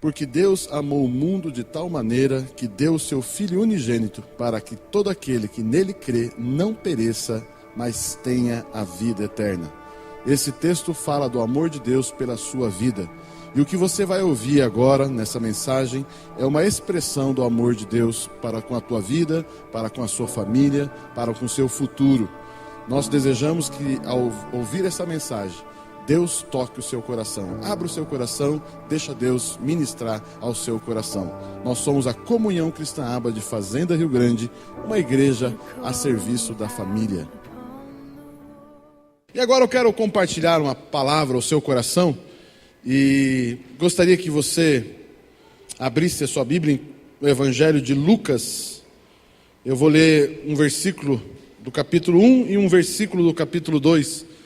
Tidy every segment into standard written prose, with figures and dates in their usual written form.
Porque Deus amou o mundo de tal maneira que deu o seu Filho unigênito, para que todo aquele que nele crê não pereça, mas tenha a vida eterna. Esse texto fala do amor de Deus pela sua vida. E o que você vai ouvir agora nessa mensagem é uma expressão do amor de Deus para com a tua vida, para com a sua família, para com o seu futuro. Nós desejamos que ao ouvir essa mensagem, Deus toque o seu coração. Abra o seu coração, deixa Deus ministrar ao seu coração. Nós somos a Comunhão Cristã Aba de Fazenda Rio Grande, uma igreja a serviço da família. E agora eu quero compartilhar uma palavra ao seu coração e gostaria que você abrisse a sua Bíblia no Evangelho de Lucas. Eu vou ler um versículo do capítulo 1 e um versículo do capítulo 2.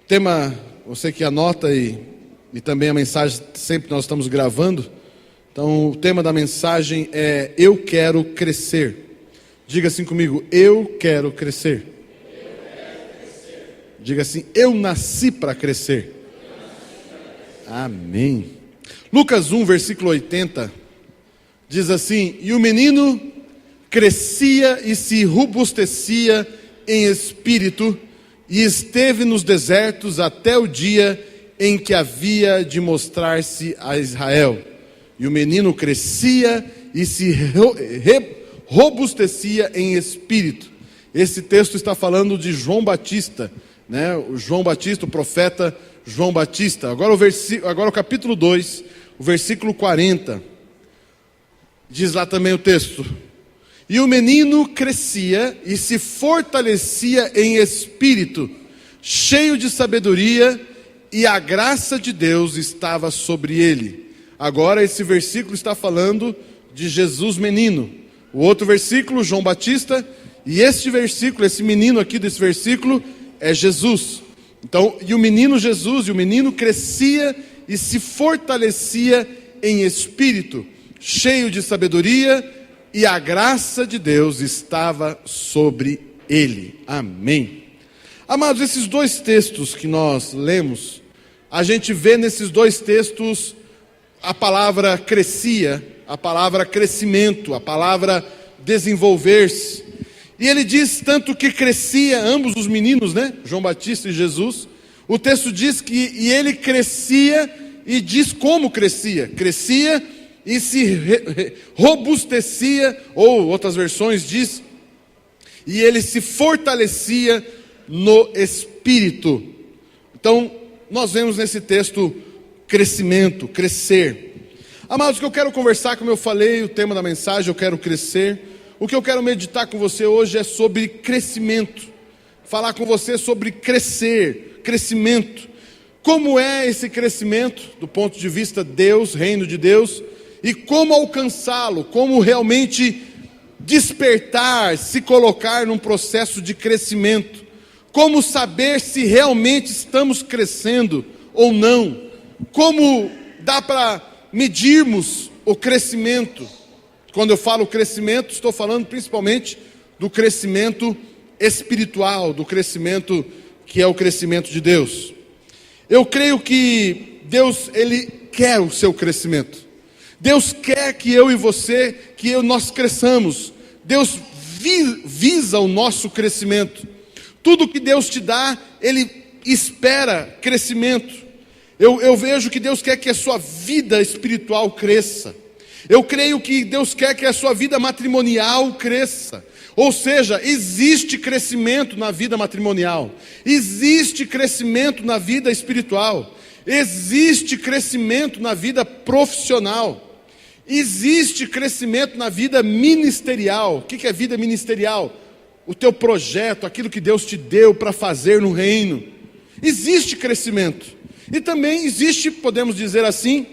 Tema, você que anota e também a mensagem sempre nós estamos gravando. Então o tema da mensagem é Eu Quero Crescer. Diga assim comigo, eu quero crescer. Diga assim, eu nasci para crescer. Amém. Lucas 1, versículo 80, diz assim: E o menino crescia e se robustecia em espírito, e esteve nos desertos até o dia em que havia de mostrar-se a Israel. E o menino crescia e se robustecia em espírito. Esse texto está falando de João Batista, né? O João Batista, o profeta João Batista. Agora o capítulo 2, o versículo 40, diz lá também o texto: E o menino crescia e se fortalecia em espírito, cheio de sabedoria, e a graça de Deus estava sobre ele. Agora esse versículo está falando de Jesus menino. O outro versículo, João Batista, e este versículo, esse menino aqui desse versículo, é Jesus. Então, e o menino Jesus, e o menino crescia e se fortalecia em espírito, cheio de sabedoria, e a graça de Deus estava sobre ele. Amém. Amados, esses dois textos que nós lemos, a gente vê nesses dois textos a palavra crescia, a palavra crescimento, a palavra desenvolver-se. E ele diz tanto que crescia, ambos os meninos, né? João Batista e Jesus. O texto diz que e ele crescia, e diz como crescia. Crescia e se robustecia, ou outras versões diz, e ele se fortalecia no espírito. Então, nós vemos nesse texto crescimento, crescer. Amados, o que eu quero conversar, como eu falei, o tema da mensagem, eu quero crescer. O que eu quero meditar com você hoje é sobre crescimento. Falar com você sobre crescer, crescimento. Como é esse crescimento do ponto de vista Deus, reino de Deus, e como alcançá-lo, como realmente despertar, se colocar num processo de crescimento. Como saber se realmente estamos crescendo ou não. Como dá para medirmos o crescimento. Quando eu falo crescimento, estou falando principalmente do crescimento espiritual, do crescimento que é o crescimento de Deus. Eu creio que Deus, Ele quer o seu crescimento. Deus quer que eu e você, nós cresçamos. Deus visa o nosso crescimento. Tudo que Deus te dá, Ele espera crescimento. Eu vejo que Deus quer que a sua vida espiritual cresça. Eu creio que Deus quer que a sua vida matrimonial cresça. Ou seja, existe crescimento na vida matrimonial. Existe crescimento na vida espiritual. Existe crescimento na vida profissional. Existe crescimento na vida ministerial. O que é vida ministerial? O teu projeto, aquilo que Deus te deu para fazer no reino. Existe crescimento. E também existe, podemos dizer assim,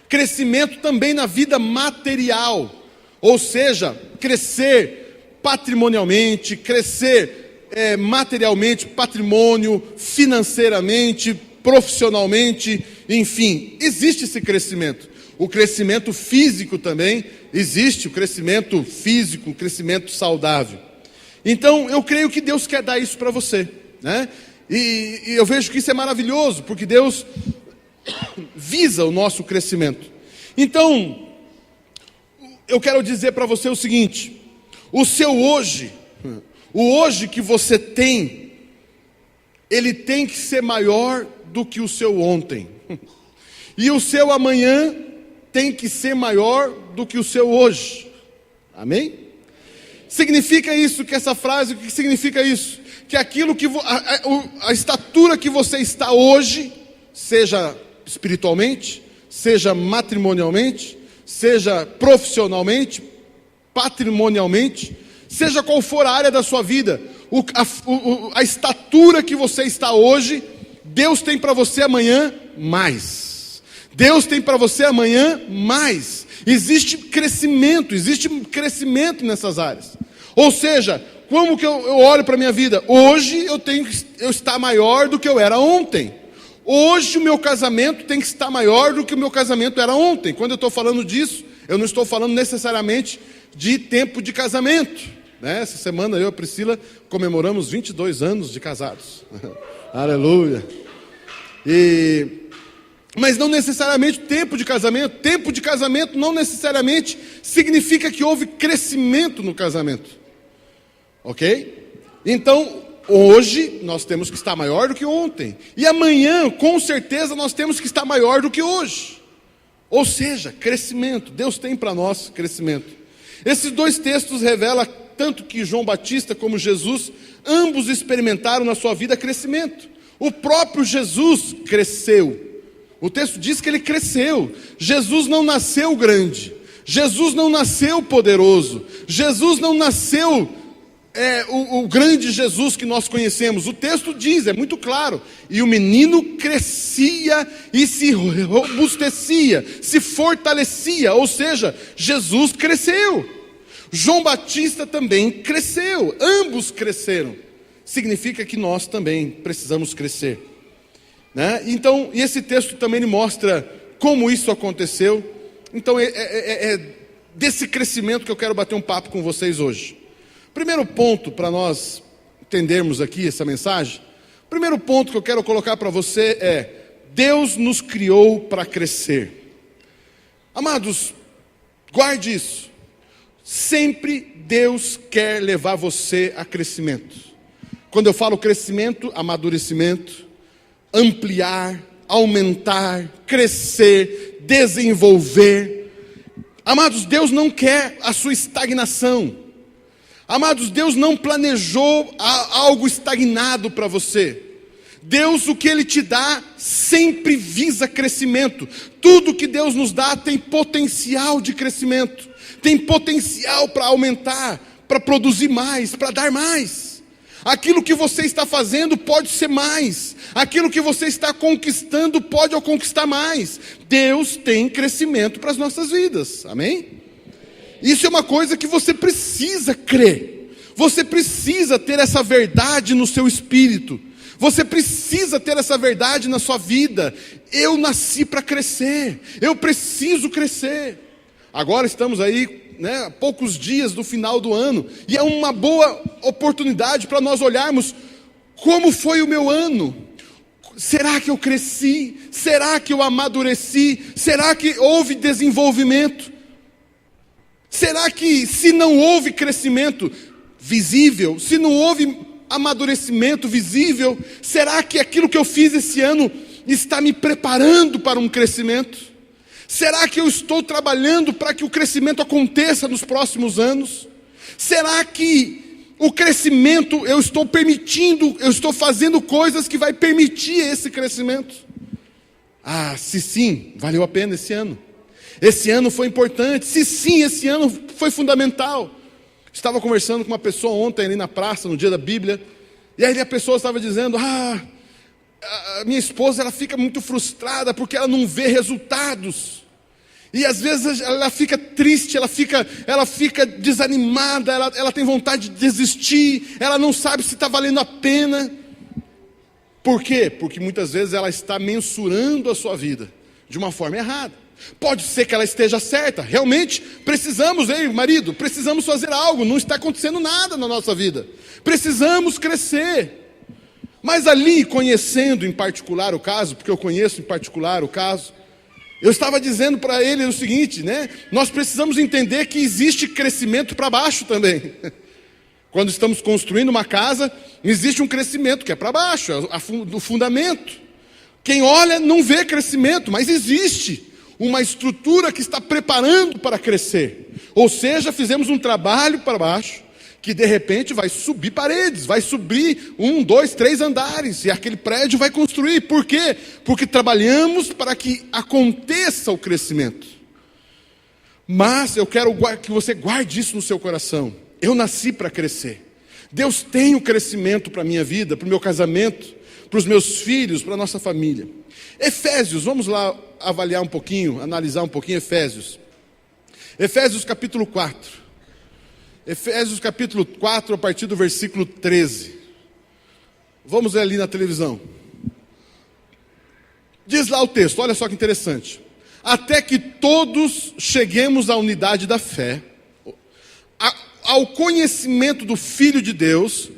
crescimento também na vida material, ou seja, crescer patrimonialmente, crescer materialmente, patrimônio, financeiramente, profissionalmente, enfim, existe esse crescimento. O crescimento físico também existe, o crescimento físico, o crescimento saudável. Então, eu creio que Deus quer dar isso para você, né? E eu vejo que isso é maravilhoso, porque Deus visa o nosso crescimento. Então, eu quero dizer para você o seguinte: o seu hoje, o hoje que você tem, ele tem que ser maior do que o seu ontem. E o seu amanhã tem que ser maior do que o seu hoje. Amém? Significa isso, que essa frase, o que significa isso? Que aquilo que a estatura que você está hoje, seja espiritualmente, seja matrimonialmente, seja profissionalmente, patrimonialmente, seja qual for a área da sua vida, a estatura que você está hoje, Deus tem para você amanhã mais. Deus tem para você amanhã mais. Existe crescimento nessas áreas. Ou seja, como que eu olho para a minha vida? Hoje eu estar maior do que eu era ontem. Hoje o meu casamento tem que estar maior do que o meu casamento era ontem. Quando eu estou falando disso, eu não estou falando necessariamente de tempo de casamento, né? Essa semana eu e a Priscila comemoramos 22 anos de casados. Aleluia. Mas não necessariamente tempo de casamento. Tempo de casamento não necessariamente significa que houve crescimento no casamento. Ok? Então, hoje nós temos que estar maior do que ontem. E amanhã, com certeza, nós temos que estar maior do que hoje. Ou seja, crescimento. Deus tem para nós crescimento. Esses dois textos revelam tanto que João Batista como Jesus, ambos experimentaram na sua vida crescimento. O próprio Jesus cresceu. O texto diz que ele cresceu. Jesus não nasceu grande. Jesus não nasceu poderoso. Jesus não nasceu o grande Jesus que nós conhecemos. O texto diz, é muito claro. E o menino crescia e se robustecia, se fortalecia. Ou seja, Jesus cresceu. João Batista também cresceu. Ambos cresceram. Significa que nós também precisamos crescer, né? Então, e esse texto também mostra como isso aconteceu. Então, é desse crescimento que eu quero bater um papo com vocês hoje. Primeiro ponto para nós entendermos aqui essa mensagem. Primeiro ponto que eu quero colocar para você é: Deus nos criou para crescer. Amados, guarde isso. Sempre Deus quer levar você a crescimento. Quando eu falo crescimento, amadurecimento, ampliar, aumentar, crescer, desenvolver. Amados, Deus não quer a sua estagnação. Amados, Deus não planejou algo estagnado para você. Deus, o que Ele te dá, sempre visa crescimento. Tudo que Deus nos dá tem potencial de crescimento. Tem potencial para aumentar, para produzir mais, para dar mais. Aquilo que você está fazendo pode ser mais. Aquilo que você está conquistando pode conquistar mais. Deus tem crescimento para as nossas vidas. Amém? Isso é uma coisa que você precisa crer. Você precisa ter essa verdade no seu espírito. Você precisa ter essa verdade na sua vida. Eu nasci para crescer. Eu preciso crescer. Agora estamos aí, né, poucos dias do final do ano, e é uma boa oportunidade para nós olharmos como foi o meu ano. Será que eu cresci? Será que eu amadureci? Será que houve desenvolvimento? Será que, se não houve crescimento visível, se não houve amadurecimento visível, será que aquilo que eu fiz esse ano está me preparando para um crescimento? Será que eu estou trabalhando para que o crescimento aconteça nos próximos anos? Será que o crescimento eu estou permitindo, eu estou fazendo coisas que vai permitir esse crescimento? Ah, se sim, valeu a pena esse ano. Esse ano foi importante. Se sim, esse ano foi fundamental. Estava conversando com uma pessoa ontem ali na praça, no dia da Bíblia, e aí a pessoa estava dizendo: a minha esposa, ela fica muito frustrada porque ela não vê resultados. E às vezes ela fica triste, ela fica desanimada, ela tem vontade de desistir, ela não sabe se está valendo a pena. Por quê? Porque muitas vezes ela está mensurando a sua vida de uma forma errada. Pode ser que ela esteja certa, realmente precisamos, marido, precisamos fazer algo, não está acontecendo nada na nossa vida, precisamos crescer. Mas ali, conhecendo em particular o caso, porque eu conheço em particular o caso, eu estava dizendo para ele o seguinte, né? Nós precisamos entender que existe crescimento para baixo também. Quando estamos construindo uma casa, existe um crescimento que é para baixo, do fundamento. Quem olha não vê crescimento, mas existe uma estrutura que está preparando para crescer. Ou seja, fizemos um trabalho para baixo, que de repente vai subir paredes, vai subir 1, 2, 3 andares, e aquele prédio vai construir. Por quê? Porque trabalhamos para que aconteça o crescimento. Mas eu quero que você guarde isso no seu coração. Eu nasci para crescer. Deus tem o crescimento para a minha vida, para o meu casamento, para os meus filhos, para a nossa família. Efésios, vamos lá avaliar um pouquinho, analisar um pouquinho Efésios. Efésios capítulo 4. Efésios capítulo 4, a partir do versículo 13. Vamos ver ali na televisão. Diz lá o texto, olha só que interessante. Até que todos cheguemos à unidade da fé, ao conhecimento do Filho de Deus,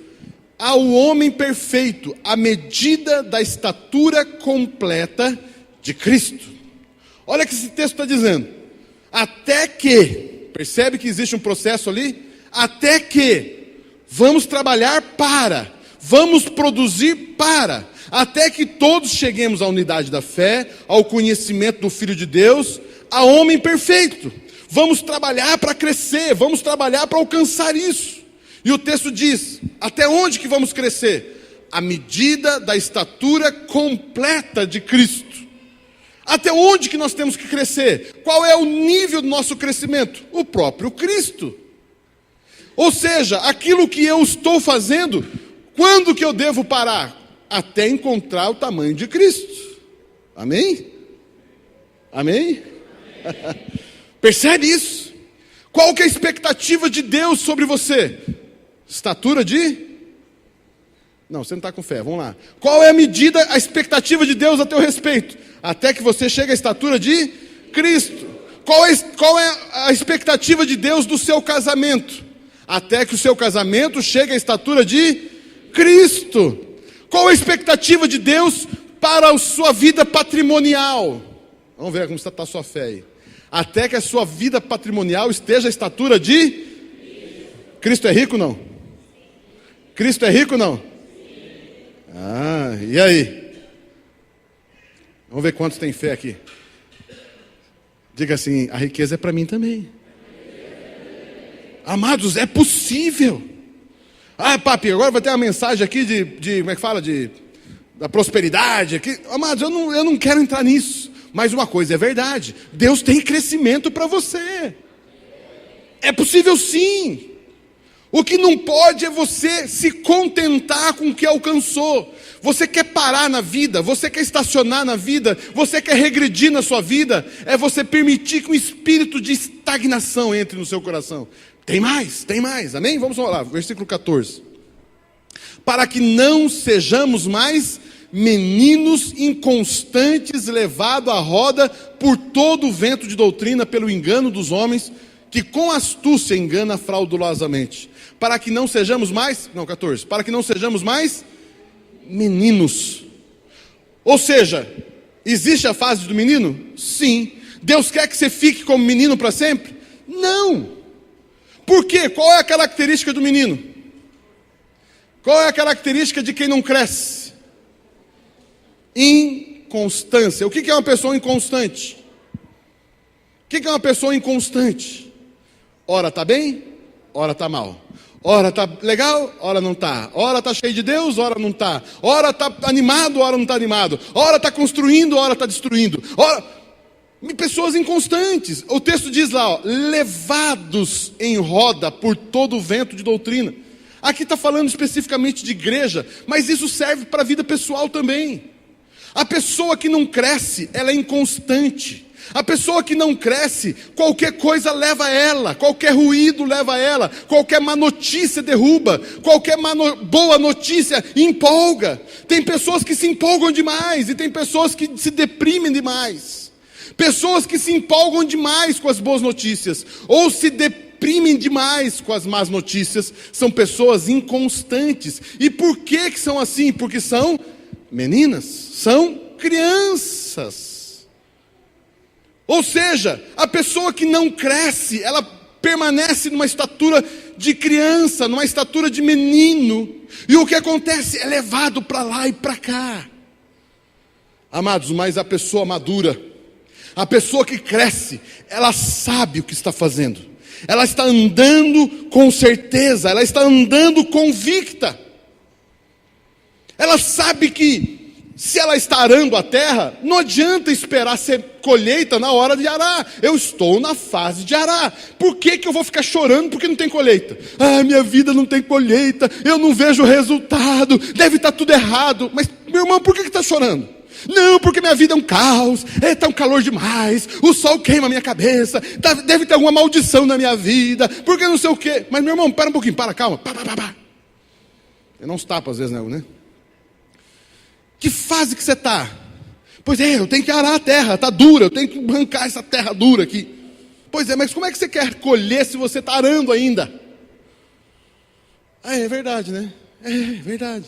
ao homem perfeito, à medida da estatura completa de Cristo. Olha o que esse texto está dizendo. Até que, percebe que existe um processo ali? Até que, vamos trabalhar para, vamos produzir para, até que todos cheguemos à unidade da fé, ao conhecimento do Filho de Deus, a homem perfeito. Vamos trabalhar para crescer, vamos trabalhar para alcançar isso. E o texto diz, até onde que vamos crescer? À medida da estatura completa de Cristo. Até onde que nós temos que crescer? Qual é o nível do nosso crescimento? O próprio Cristo. Ou seja, aquilo que eu estou fazendo, quando que eu devo parar? Até encontrar o tamanho de Cristo. Amém? Amém? Percebe isso? Qual que é a expectativa de Deus sobre você? Estatura de? Não, você não está com fé, vamos lá. Qual é a medida, a expectativa de Deus a teu respeito? Até que você chegue à estatura de Cristo. Qual é a expectativa de Deus do seu casamento? Até que o seu casamento chegue à estatura de Cristo. Qual a expectativa de Deus para a sua vida patrimonial? Vamos ver como está a sua fé aí. Até que a sua vida patrimonial esteja à estatura de Cristo é rico, não? Cristo é rico, não? Ah, e aí? Vamos ver quantos tem fé aqui. Diga assim, a riqueza é para mim também. Amados, é possível. Ah, papi, agora vai ter uma mensagem aqui de como é que fala? Da prosperidade. Aqui. Amados, eu não quero entrar nisso. Mas uma coisa é verdade. Deus tem crescimento para você. É possível sim. O que não pode é você se contentar com o que alcançou. Você quer parar na vida, você quer estacionar na vida, você quer regredir na sua vida, é você permitir que um espírito de estagnação entre no seu coração. Tem mais, amém? Vamos lá, versículo 14. Para que não sejamos mais meninos inconstantes, levados à roda por todo o vento de doutrina, pelo engano dos homens, que com astúcia engana fraudulosamente. Para que não sejamos mais, 14, para que não sejamos mais meninos. Ou seja, existe a fase do menino? Sim. Deus quer que você fique como menino para sempre? Não. Por quê? Qual é a característica do menino? Qual é a característica de quem não cresce? Inconstância. O que é uma pessoa inconstante? O que é uma pessoa inconstante? Ora está bem, ora está mal. Ora está legal, ora não está. Ora está cheio de Deus, ora não está. Ora está animado, ora não está animado. Ora está construindo, ora está destruindo. Pessoas inconstantes. O texto diz lá, levados em roda por todo o vento de doutrina. Aqui está falando especificamente de igreja, mas isso serve para a vida pessoal também. A pessoa que não cresce, ela é inconstante. A pessoa que não cresce, qualquer coisa leva ela, qualquer ruído leva ela, qualquer má notícia derruba, qualquer boa notícia empolga. Tem pessoas que se empolgam demais e tem pessoas que se deprimem demais. Pessoas que se empolgam demais com as boas notícias, ou se deprimem demais com as más notícias, são pessoas inconstantes. E por que são assim? Porque são meninas, são crianças. Ou seja, a pessoa que não cresce, ela permanece numa estatura de criança, numa estatura de menino. E o que acontece? É levado para lá e para cá. Amados, mas a pessoa madura, a pessoa que cresce, ela sabe o que está fazendo. Ela está andando com certeza, ela está andando convicta. Ela sabe que se ela está arando a terra, não adianta esperar ser colheita na hora de arar. Eu estou na fase de arar. Por que eu vou ficar chorando porque não tem colheita? Ah, minha vida não tem colheita, eu não vejo resultado, deve estar tudo errado. Mas, meu irmão, por que está chorando? Não, porque minha vida é um caos, está um calor demais, o sol queima a minha cabeça, deve ter alguma maldição na minha vida, porque não sei o quê. Mas, meu irmão, para um pouquinho, calma. Eu não uns tapas às vezes, né? Que fase que você está? Pois é, eu tenho que arar a terra, está dura, eu tenho que arrancar essa terra dura aqui. Pois é, mas como é que você quer colher se você está arando ainda? Ah, é verdade, né? É verdade.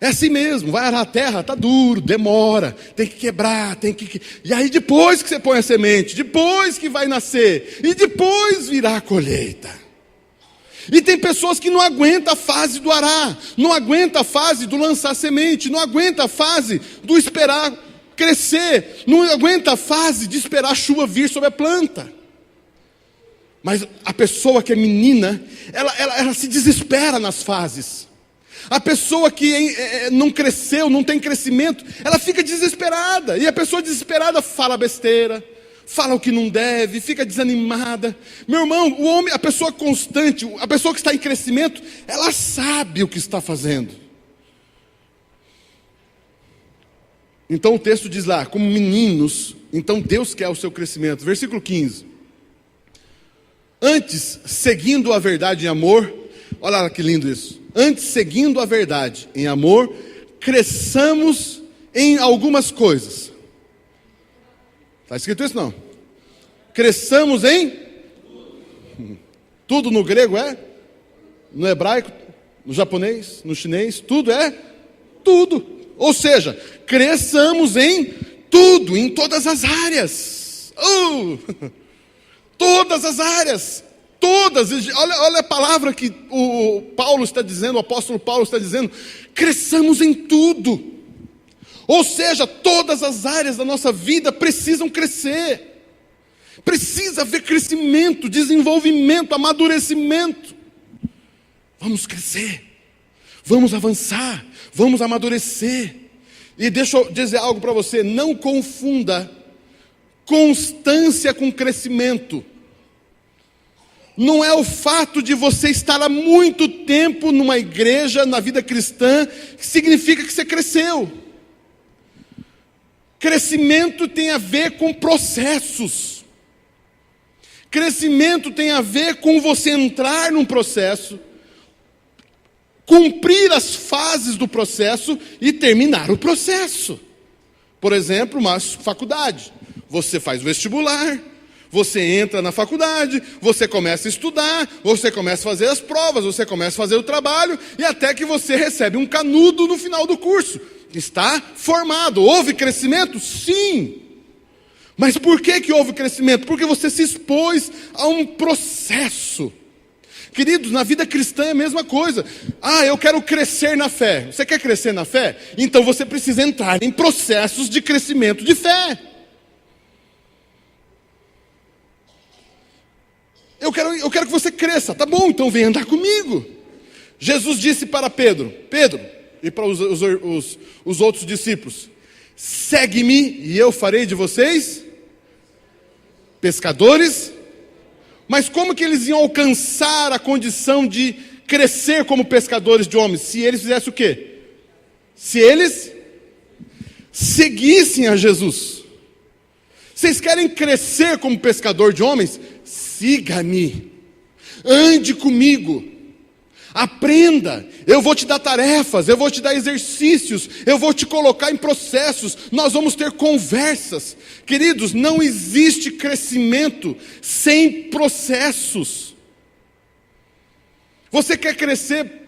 É assim mesmo, vai arar a terra, está duro, demora, tem que quebrar, E aí depois que você põe a semente, depois que vai nascer, e depois virá a colheita. E tem pessoas que não aguentam a fase do arar, não aguentam a fase do lançar semente, não aguentam a fase do esperar crescer, não aguentam a fase de esperar a chuva vir sobre a planta. Mas a pessoa que é menina, ela se desespera nas fases. A pessoa que não cresceu, não tem crescimento, ela fica desesperada. E a pessoa desesperada fala besteira, fala o que não deve, fica desanimada. Meu irmão, o homem, a pessoa constante, a pessoa que está em crescimento, ela sabe o que está fazendo. Então o texto diz lá, como meninos, então Deus quer o seu crescimento. Versículo 15. Antes, seguindo a verdade em amor, olha lá que lindo isso. Antes, seguindo a verdade em amor, cresçamos em algumas coisas. Está escrito isso não? Cresçamos em? Tudo no grego é? No hebraico? No japonês? No chinês? Tudo é? Tudo. Ou seja, cresçamos em tudo, em todas as áreas. Todas as áreas. Todas, olha a palavra que o Paulo está dizendo, o apóstolo Paulo está dizendo, cresçamos em tudo. Ou seja, todas as áreas da nossa vida precisam crescer. Precisa haver crescimento, desenvolvimento, amadurecimento. Vamos crescer, vamos avançar, vamos amadurecer. E deixa eu dizer algo para você, não confunda constância com crescimento. Não é o fato de você estar há muito tempo numa igreja, na vida cristã, que significa que você cresceu. Crescimento tem a ver com processos. Crescimento tem a ver com você entrar num processo, cumprir as fases do processo e terminar o processo. Por exemplo, uma faculdade. Você faz o vestibular, você entra na faculdade, você começa a estudar, você começa a fazer as provas, você começa a fazer o trabalho, e até que você recebe um canudo no final do curso. Está formado. Houve crescimento? Sim. Mas por que houve crescimento? Porque você se expôs a um processo. Queridos, na vida cristã é a mesma coisa. Ah, eu quero crescer na fé. Você quer crescer na fé? Então você precisa entrar em processos de crescimento de fé. Eu quero que você cresça. Tá bom, então vem andar comigo. Jesus disse para Pedro e para os outros discípulos: segue-me e eu farei de vocês pescadores. Mas como que eles iam alcançar a condição de crescer como pescadores de homens? Se eles fizessem o quê? Se eles seguissem a Jesus. Vocês querem crescer como pescador de homens? Siga-me, ande comigo, aprenda, eu vou te dar tarefas, eu vou te dar exercícios, eu vou te colocar em processos, nós vamos ter conversas. Queridos, não existe crescimento sem processos. Você quer crescer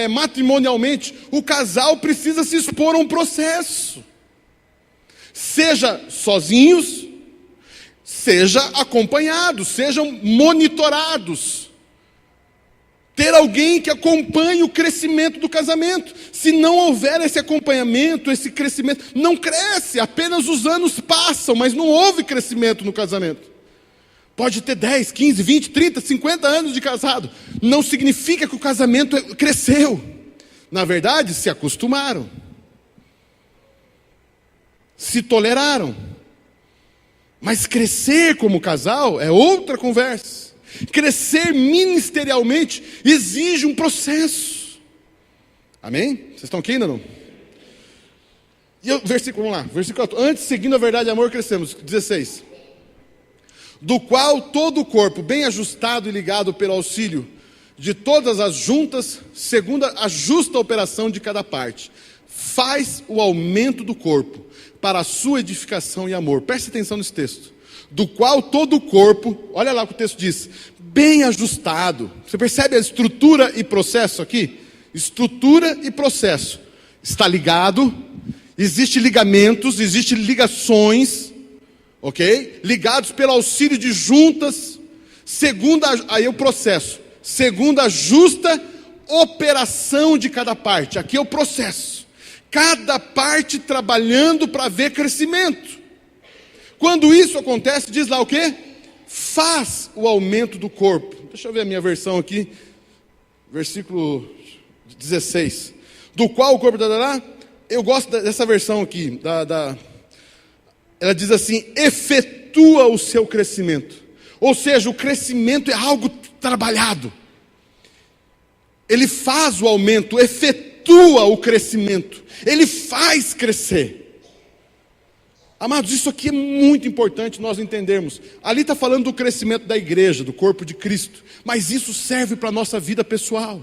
matrimonialmente, o casal precisa se expor a um processo. Seja sozinhos, seja acompanhados, sejam monitorados. Ter alguém que acompanhe o crescimento do casamento. Se não houver esse acompanhamento, esse crescimento, não cresce, apenas os anos passam, mas não houve crescimento no casamento. Pode ter 10, 15, 20, 30, 50 anos de casado. Não significa que o casamento cresceu. Na verdade, se acostumaram. Se toleraram. Mas crescer como casal é outra conversa. Crescer ministerialmente exige um processo. Amém? Vocês estão aqui ainda não? E vamos lá, versículo 4. Antes, seguindo a verdade e amor, crescemos. 16. Do qual todo o corpo, bem ajustado e ligado pelo auxílio de todas as juntas, segundo a justa operação de cada parte, faz o aumento do corpo, para a sua edificação e amor. Preste atenção nesse texto. Do qual todo o corpo, olha lá o que o texto diz, bem ajustado. Você percebe a estrutura e processo aqui? Estrutura e processo. Está ligado, existem ligamentos, existem ligações, ok? Ligados pelo auxílio de juntas, aí o processo, segundo a justa operação de cada parte. Aqui é o processo. Cada parte trabalhando para ver crescimento. Quando isso acontece, diz lá o quê? Faz o aumento do corpo. Deixa eu ver a minha versão aqui. Versículo 16. Do qual o corpo dará? Eu gosto dessa versão aqui. Ela diz assim: efetua o seu crescimento. Ou seja, o crescimento é algo trabalhado. Ele faz o aumento, efetua o crescimento. Ele faz crescer. Amados, isso aqui é muito importante nós entendermos. Ali está falando do crescimento da igreja, do corpo de Cristo. Mas isso serve para a nossa vida pessoal.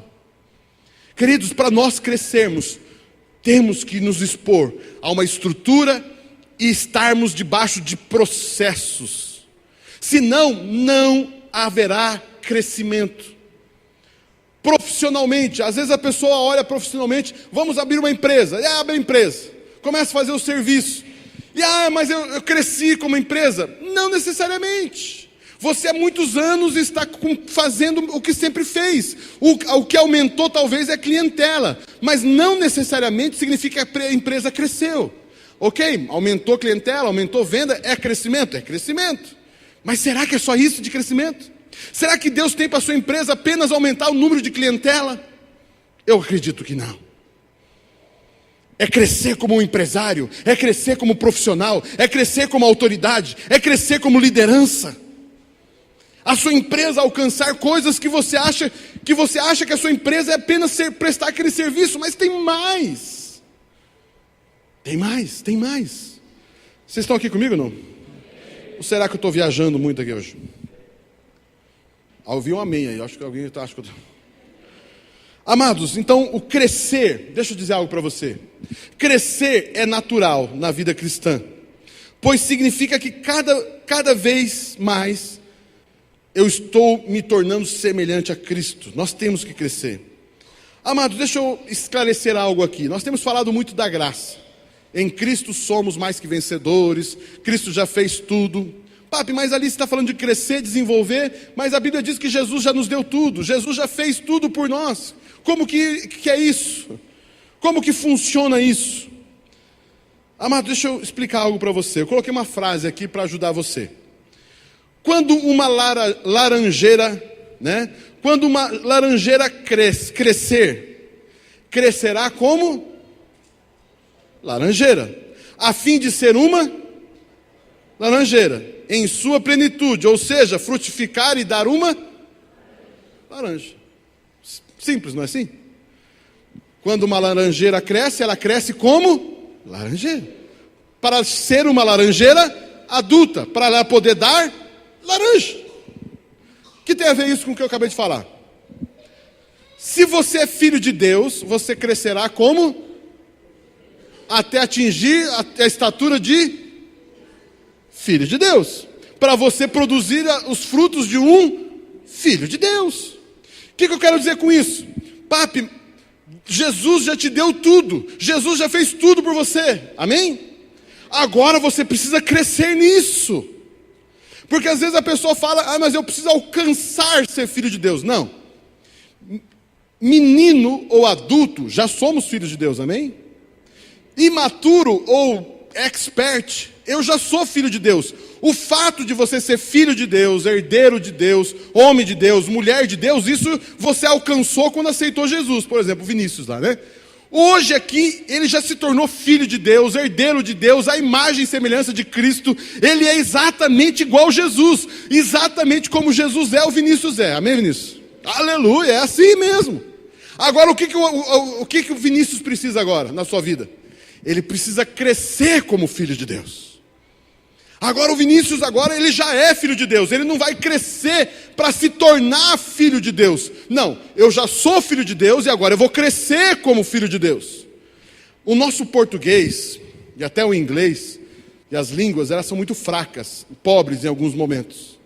Queridos, para nós crescermos, temos que nos expor a uma estrutura e estarmos debaixo de processos. Senão, não haverá crescimento. Profissionalmente, às vezes a pessoa olha profissionalmente, vamos abrir uma empresa, e abre a empresa, começa a fazer o serviço, e mas eu cresci como empresa. Não necessariamente. Você há muitos anos está fazendo o que sempre fez. O que aumentou talvez é a clientela, mas não necessariamente significa que a empresa cresceu. Ok, aumentou a clientela, aumentou a venda, é crescimento? É crescimento. Mas será que é só isso de crescimento? Será que Deus tem para a sua empresa apenas aumentar o número de clientela? Eu acredito que não. É crescer como um empresário, é crescer como profissional, é crescer como autoridade, é crescer como liderança. A sua empresa alcançar coisas que você acha que a sua empresa é apenas prestar aquele serviço, mas tem mais. Tem mais, tem mais. Vocês estão aqui comigo ou não? Ou será que eu estou viajando muito aqui hoje? Ouvi um amém aí, acho que alguém está... Amados, então o crescer, deixa eu dizer algo para você. Crescer é natural na vida cristã, pois significa que cada vez mais eu estou me tornando semelhante a Cristo. Nós temos que crescer. Amados, deixa eu esclarecer algo aqui. Nós temos falado muito da graça. Em Cristo somos mais que vencedores, Cristo já fez tudo. Papi, mas ali você está falando de crescer, desenvolver, mas a Bíblia diz que Jesus já nos deu tudo, Jesus já fez tudo por nós. Como que é isso? Como que funciona isso? Amado, deixa eu explicar algo para você. Eu coloquei uma frase aqui para ajudar você. Quando uma laranjeira, Quando uma laranjeira crescerá como laranjeira, a fim de ser uma laranjeira em sua plenitude, ou seja, frutificar e dar uma laranja. Simples, não é assim? Quando uma laranjeira cresce, ela cresce como laranjeira. Para ser uma laranjeira adulta, para ela poder dar laranja. O que tem a ver isso com o que eu acabei de falar? Se você é filho de Deus, você crescerá como? Até atingir a estatura de filho de Deus. Para você produzir os frutos de um filho de Deus. que eu quero dizer com isso? Papi, Jesus já te deu tudo. Jesus já fez tudo por você. Amém? Agora você precisa crescer nisso. Porque às vezes a pessoa fala, mas eu preciso alcançar ser filho de Deus. Não. Menino ou adulto, já somos filhos de Deus, amém? Imaturo ou expert, eu já sou filho de Deus. O fato de você ser filho de Deus, herdeiro de Deus, homem de Deus, mulher de Deus, isso você alcançou quando aceitou Jesus. Por exemplo, Vinícius lá, né? Hoje aqui, ele já se tornou filho de Deus, herdeiro de Deus, a imagem e semelhança de Cristo. Ele é exatamente igual a Jesus, exatamente como Jesus é, o Vinícius é. Amém, Vinícius? Aleluia, é assim mesmo. Agora, o que o Vinícius precisa agora na sua vida? Ele precisa crescer como filho de Deus. Agora o Vinícius, ele já é filho de Deus. Ele não vai crescer para se tornar filho de Deus. Não, eu já sou filho de Deus e agora eu vou crescer como filho de Deus. O nosso português, e até o inglês, e as línguas, elas são muito fracas, pobres em alguns momentos.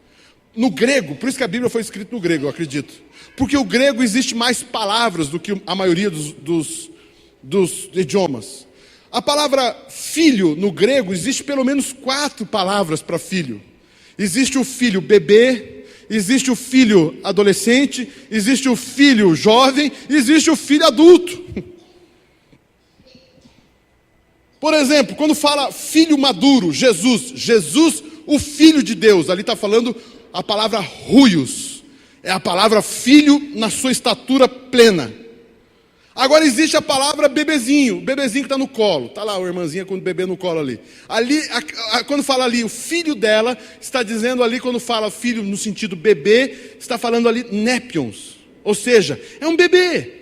No grego, por isso que a Bíblia foi escrita no grego, eu acredito. Porque o grego existe mais palavras do que a maioria dos idiomas. A palavra filho no grego, existe pelo menos 4 palavras para filho. Existe o filho bebê, existe o filho adolescente, existe o filho jovem, existe o filho adulto. Por exemplo, quando fala filho maduro, Jesus, o filho de Deus, ali está falando a palavra huios, é a palavra filho na sua estatura plena. Agora existe a palavra bebezinho, o bebezinho que está no colo. Está lá a irmãzinha com o bebê no colo ali. Quando fala ali o filho dela, está dizendo ali, quando fala filho no sentido bebê, está falando ali népions. Ou seja, é um bebê.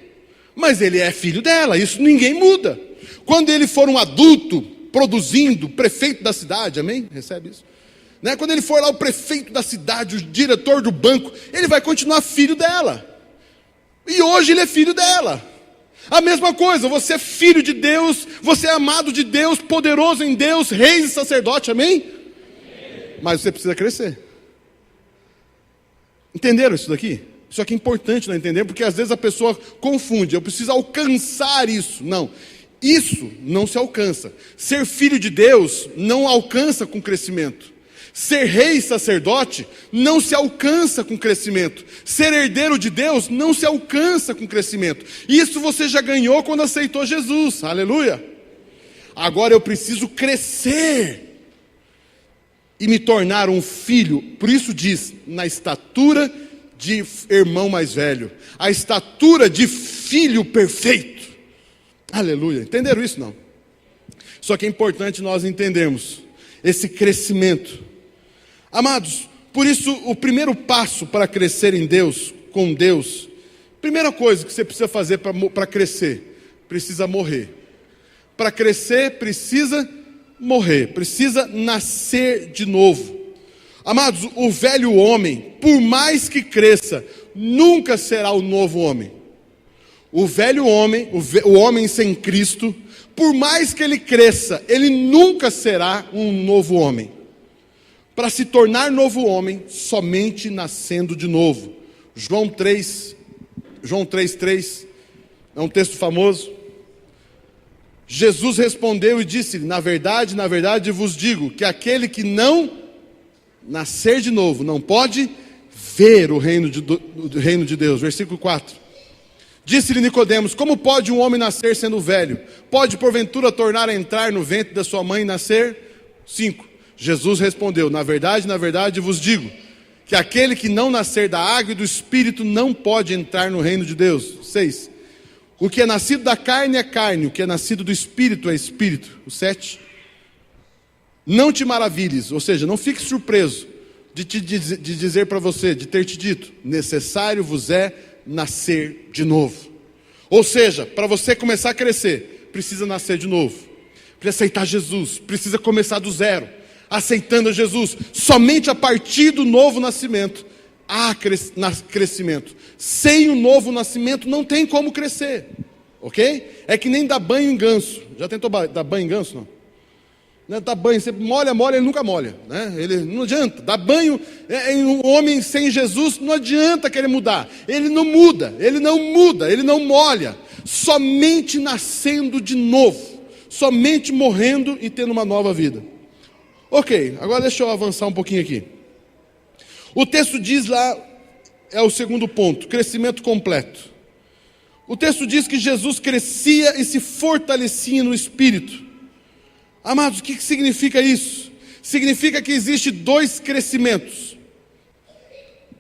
Mas ele é filho dela, isso ninguém muda. Quando ele for um adulto, produzindo, prefeito da cidade, amém? Recebe isso? Né? Quando ele for lá o prefeito da cidade, o diretor do banco, ele vai continuar filho dela. E hoje ele é filho dela. A mesma coisa, você é filho de Deus, você é amado de Deus, poderoso em Deus, rei e sacerdote, amém? Mas você precisa crescer. Entenderam isso daqui? Isso aqui é importante não entender, porque às vezes a pessoa confunde, eu preciso alcançar isso. Não, isso não se alcança. Ser filho de Deus não alcança com crescimento. Ser rei e sacerdote não se alcança com crescimento. Ser herdeiro de Deus não se alcança com crescimento. Isso você já ganhou quando aceitou Jesus. Aleluia. Agora eu preciso crescer e me tornar um filho. Por isso diz, na estatura de irmão mais velho. A estatura de filho perfeito. Aleluia. Entenderam isso? Não. Só que é importante nós entendermos esse crescimento. Amados, por isso o primeiro passo para crescer em Deus, com Deus, primeira coisa que você precisa fazer para crescer, precisa morrer. Para crescer precisa morrer, precisa nascer de novo. Amados, o velho homem, por mais que cresça, nunca será o novo homem. O velho homem, o homem sem Cristo, por mais que ele cresça, ele nunca será um novo homem. Para se tornar novo homem, somente nascendo de novo. João 3:3, é um texto famoso. Jesus respondeu e disse: na verdade vos digo, que aquele que não nascer de novo, não pode ver o reino de Deus. Versículo 4. Disse-lhe Nicodemos: como pode um homem nascer sendo velho? Pode porventura tornar a entrar no ventre da sua mãe e nascer? 5. Jesus respondeu: na verdade vos digo, que aquele que não nascer da água e do Espírito não pode entrar no reino de Deus. 6. O que é nascido da carne é carne, o que é nascido do Espírito é Espírito. 7. Não te maravilhes, ou seja, não fique surpreso de dizer para você, de ter te dito, necessário vos é nascer de novo. Ou seja, para você começar a crescer, precisa nascer de novo. Precisa aceitar Jesus, precisa começar do zero. Aceitando Jesus, somente a partir do novo nascimento há crescimento. Sem o novo nascimento não tem como crescer, ok? É que nem dar banho em ganso. Já tentou dar banho em ganso? Não? né? Dá banho, você molha, ele nunca molha, né? Ele não adianta, dá banho em um homem sem Jesus, não adianta querer mudar, ele não muda, ele não molha, somente nascendo de novo, somente morrendo e tendo uma nova vida. Ok, agora deixa eu avançar um pouquinho aqui. O texto diz lá, é o segundo ponto, crescimento completo. O texto diz que Jesus crescia e se fortalecia no Espírito. Amados, o que significa isso? Significa que existe dois crescimentos.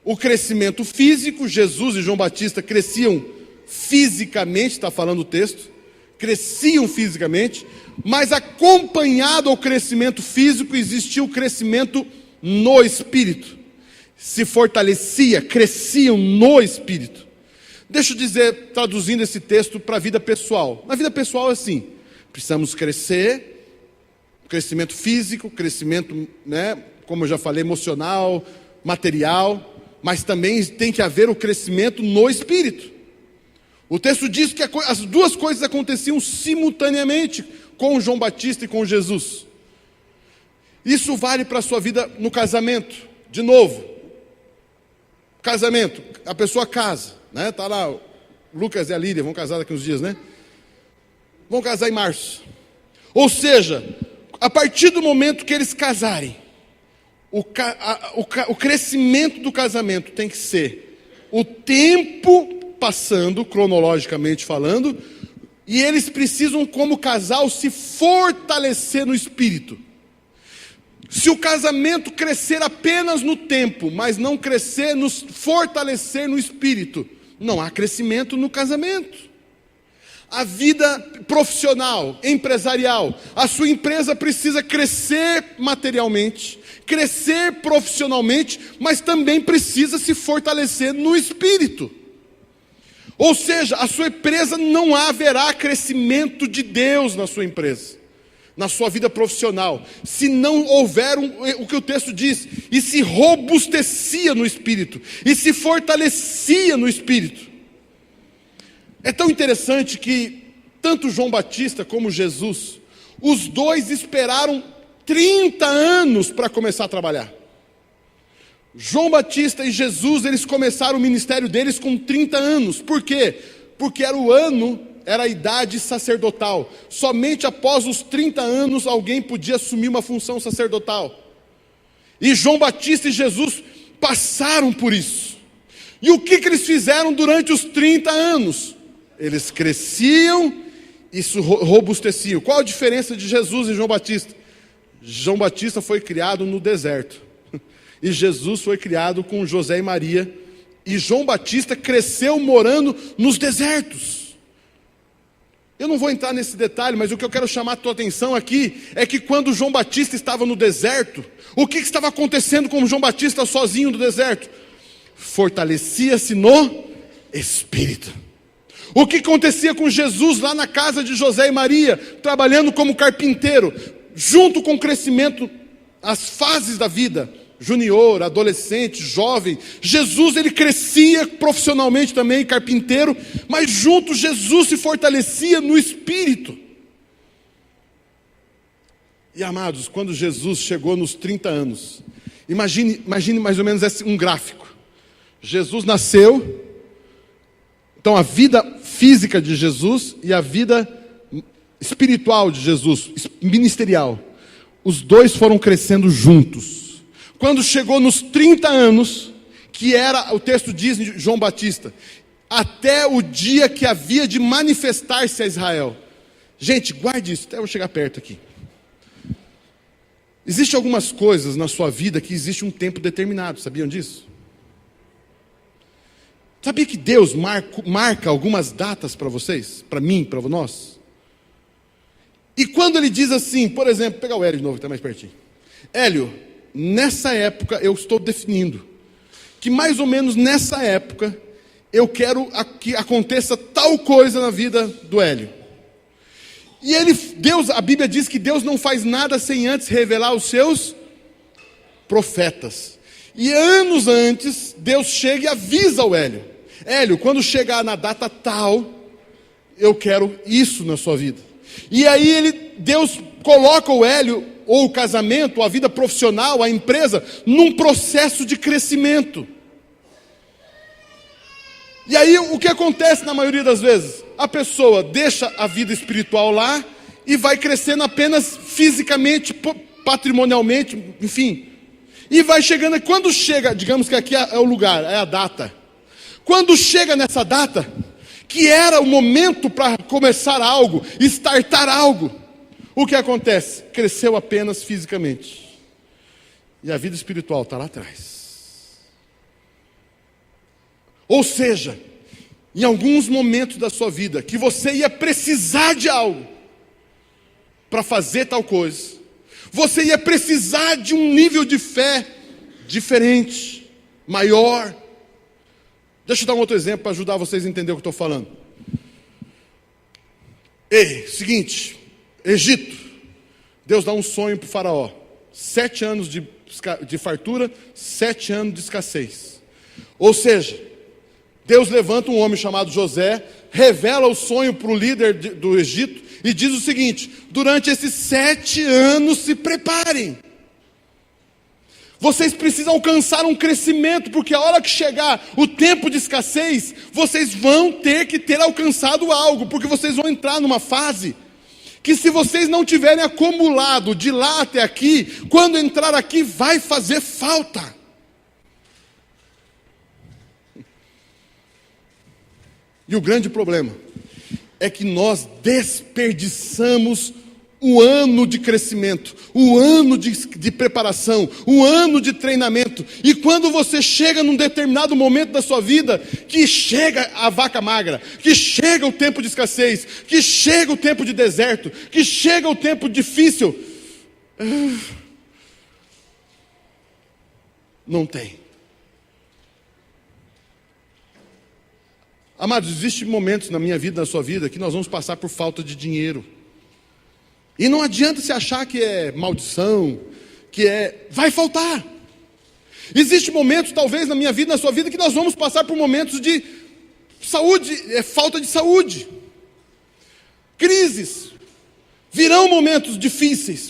O crescimento físico, Jesus e João Batista cresciam fisicamente, está falando o texto, cresciam fisicamente, mas acompanhado ao crescimento físico existia o crescimento no Espírito. Se fortalecia, cresciam no Espírito. Deixa eu dizer, traduzindo esse texto para a vida pessoal. Na vida pessoal é assim, precisamos crescer, crescimento físico, crescimento, né, como eu já falei, emocional, material, mas também tem que haver o crescimento no Espírito. O texto diz que as duas coisas aconteciam simultaneamente com João Batista e com Jesus. Isso vale para a sua vida no casamento. De novo, casamento, a pessoa casa, né? Tá lá, o Lucas e a Lídia vão casar daqui uns dias, né? Vão casar em março. Ou seja, a partir do momento que eles casarem, o crescimento do casamento tem que ser o tempo passando, cronologicamente falando, e eles precisam, como casal, se fortalecer no Espírito. Se o casamento crescer apenas no tempo, mas não crescer, nos fortalecer no Espírito, não há crescimento no casamento. A vida profissional, empresarial, a sua empresa precisa crescer materialmente, crescer profissionalmente, mas também precisa se fortalecer no Espírito. Ou seja, a sua empresa não haverá crescimento de Deus na sua empresa, na sua vida profissional, se não houver o que o texto diz, e se robustecia no Espírito, e se fortalecia no Espírito. É tão interessante que tanto João Batista como Jesus, os dois esperaram 30 anos para começar a trabalhar. João Batista e Jesus, eles começaram o ministério deles com 30 anos. Por quê? Porque era a idade sacerdotal. Somente após os 30 anos alguém podia assumir uma função sacerdotal. E João Batista e Jesus passaram por isso. E o que eles fizeram durante os 30 anos? Eles cresciam e se robusteciam. Qual a diferença de Jesus e João Batista? João Batista foi criado no deserto. E Jesus foi criado com José e Maria. E João Batista cresceu morando nos desertos. Eu não vou entrar nesse detalhe, mas o que eu quero chamar a tua atenção aqui é que quando João Batista estava no deserto, o que estava acontecendo com João Batista sozinho no deserto? Fortalecia-se no Espírito. O que acontecia com Jesus lá na casa de José e Maria, trabalhando como carpinteiro, junto com o crescimento, as fases da vida, junior, adolescente, jovem, Jesus ele crescia profissionalmente também, carpinteiro, mas junto Jesus se fortalecia no Espírito. E amados, quando Jesus chegou nos 30 anos, imagine mais ou menos um gráfico. Jesus nasceu, então a vida física de Jesus e a vida espiritual de Jesus, ministerial, os dois foram crescendo juntos. Quando chegou nos 30 anos, que era, o texto diz de João Batista, até o dia que havia de manifestar-se a Israel. Gente, guarde isso, até eu vou chegar perto aqui. Existem algumas coisas na sua vida que existe um tempo determinado, sabiam disso? Sabia que Deus marca algumas datas para vocês? Para mim, para nós? E quando ele diz assim, por exemplo, pegar o Hélio de novo, que está mais pertinho. Hélio, nessa época eu estou definindo que mais ou menos nessa época eu quero que aconteça tal coisa na vida do Hélio. E a Bíblia diz que Deus não faz nada sem antes revelar os seus profetas. E anos antes, Deus chega e avisa o Hélio. Hélio, quando chegar na data tal, eu quero isso na sua vida. E aí Deus coloca o Hélio ou o casamento, ou a vida profissional, a empresa, num processo de crescimento. E aí o que acontece na maioria das vezes? A pessoa deixa a vida espiritual lá e vai crescendo apenas fisicamente, patrimonialmente, enfim. E vai chegando, quando chega, digamos que aqui é o lugar, é a data. Quando chega nessa data, que era o momento para começar algo, startar algo, o que acontece? Cresceu apenas fisicamente. E a vida espiritual está lá atrás. Ou seja, em alguns momentos da sua vida, que você ia precisar de algo para fazer tal coisa, você ia precisar de um nível de fé diferente, maior. Deixa eu dar um outro exemplo para ajudar vocês a entender o que eu estou falando. Seguinte, Egito, Deus dá um sonho para o faraó, 7 anos de fartura, 7 anos de escassez. Ou seja, Deus levanta um homem chamado José, revela o sonho para o líder do Egito e diz o seguinte: durante esses 7 anos se preparem. Vocês precisam alcançar um crescimento, porque a hora que chegar o tempo de escassez, vocês vão ter que ter alcançado algo, porque vocês vão entrar numa fase que, se vocês não tiverem acumulado de lá até aqui, quando entrar aqui vai fazer falta. E o grande problema é que nós desperdiçamos o ano de crescimento, o ano de preparação, o ano de treinamento. E quando você chega num determinado momento da sua vida, que chega a vaca magra, que chega o tempo de escassez, que chega o tempo de deserto, que chega o tempo difícil, não tem. Amados, existem momentos na minha vida, na sua vida, que nós vamos passar por falta de dinheiro. E não adianta se achar que é maldição, vai faltar. Existem momentos, talvez, na minha vida, na sua vida, que nós vamos passar por momentos de saúde, falta de saúde. Crises. Virão momentos difíceis.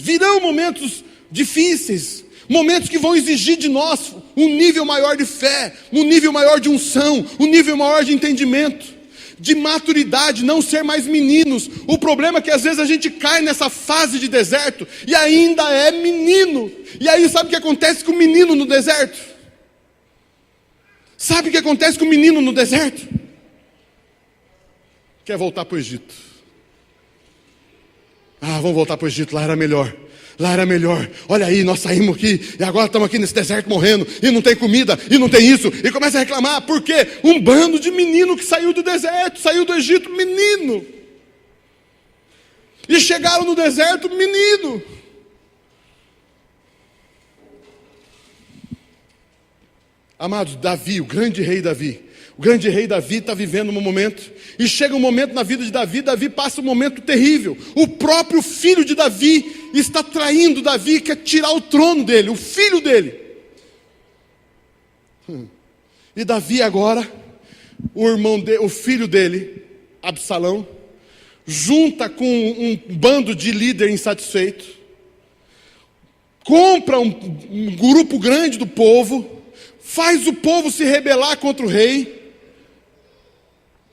Momentos que vão exigir de nós um nível maior de fé, um nível maior de unção, um nível maior de entendimento, de maturidade, não ser mais meninos. O problema é que às vezes a gente cai nessa fase de deserto e ainda é menino. E aí sabe o que acontece com o menino no deserto? Sabe o que acontece com o menino no deserto? Quer voltar para o Egito. Vamos voltar para o Egito, lá era melhor. Lá era melhor. Olha aí, nós saímos aqui e agora estamos aqui nesse deserto morrendo e não tem comida e não tem isso. E começa a reclamar. Por quê? Um bando de menino que saiu do deserto, saiu do Egito, menino. E chegaram no deserto, menino. Amados, Davi, o grande rei Davi. O grande rei Davi está vivendo um momento, e chega um momento na vida de Davi, Davi passa um momento terrível. O próprio filho de Davi está traindo Davi, quer tirar o trono dele, o filho dele. E Davi agora, o filho dele, Absalão, junta com um bando de líder insatisfeito, compra um grupo grande do povo, faz o povo se rebelar contra o rei.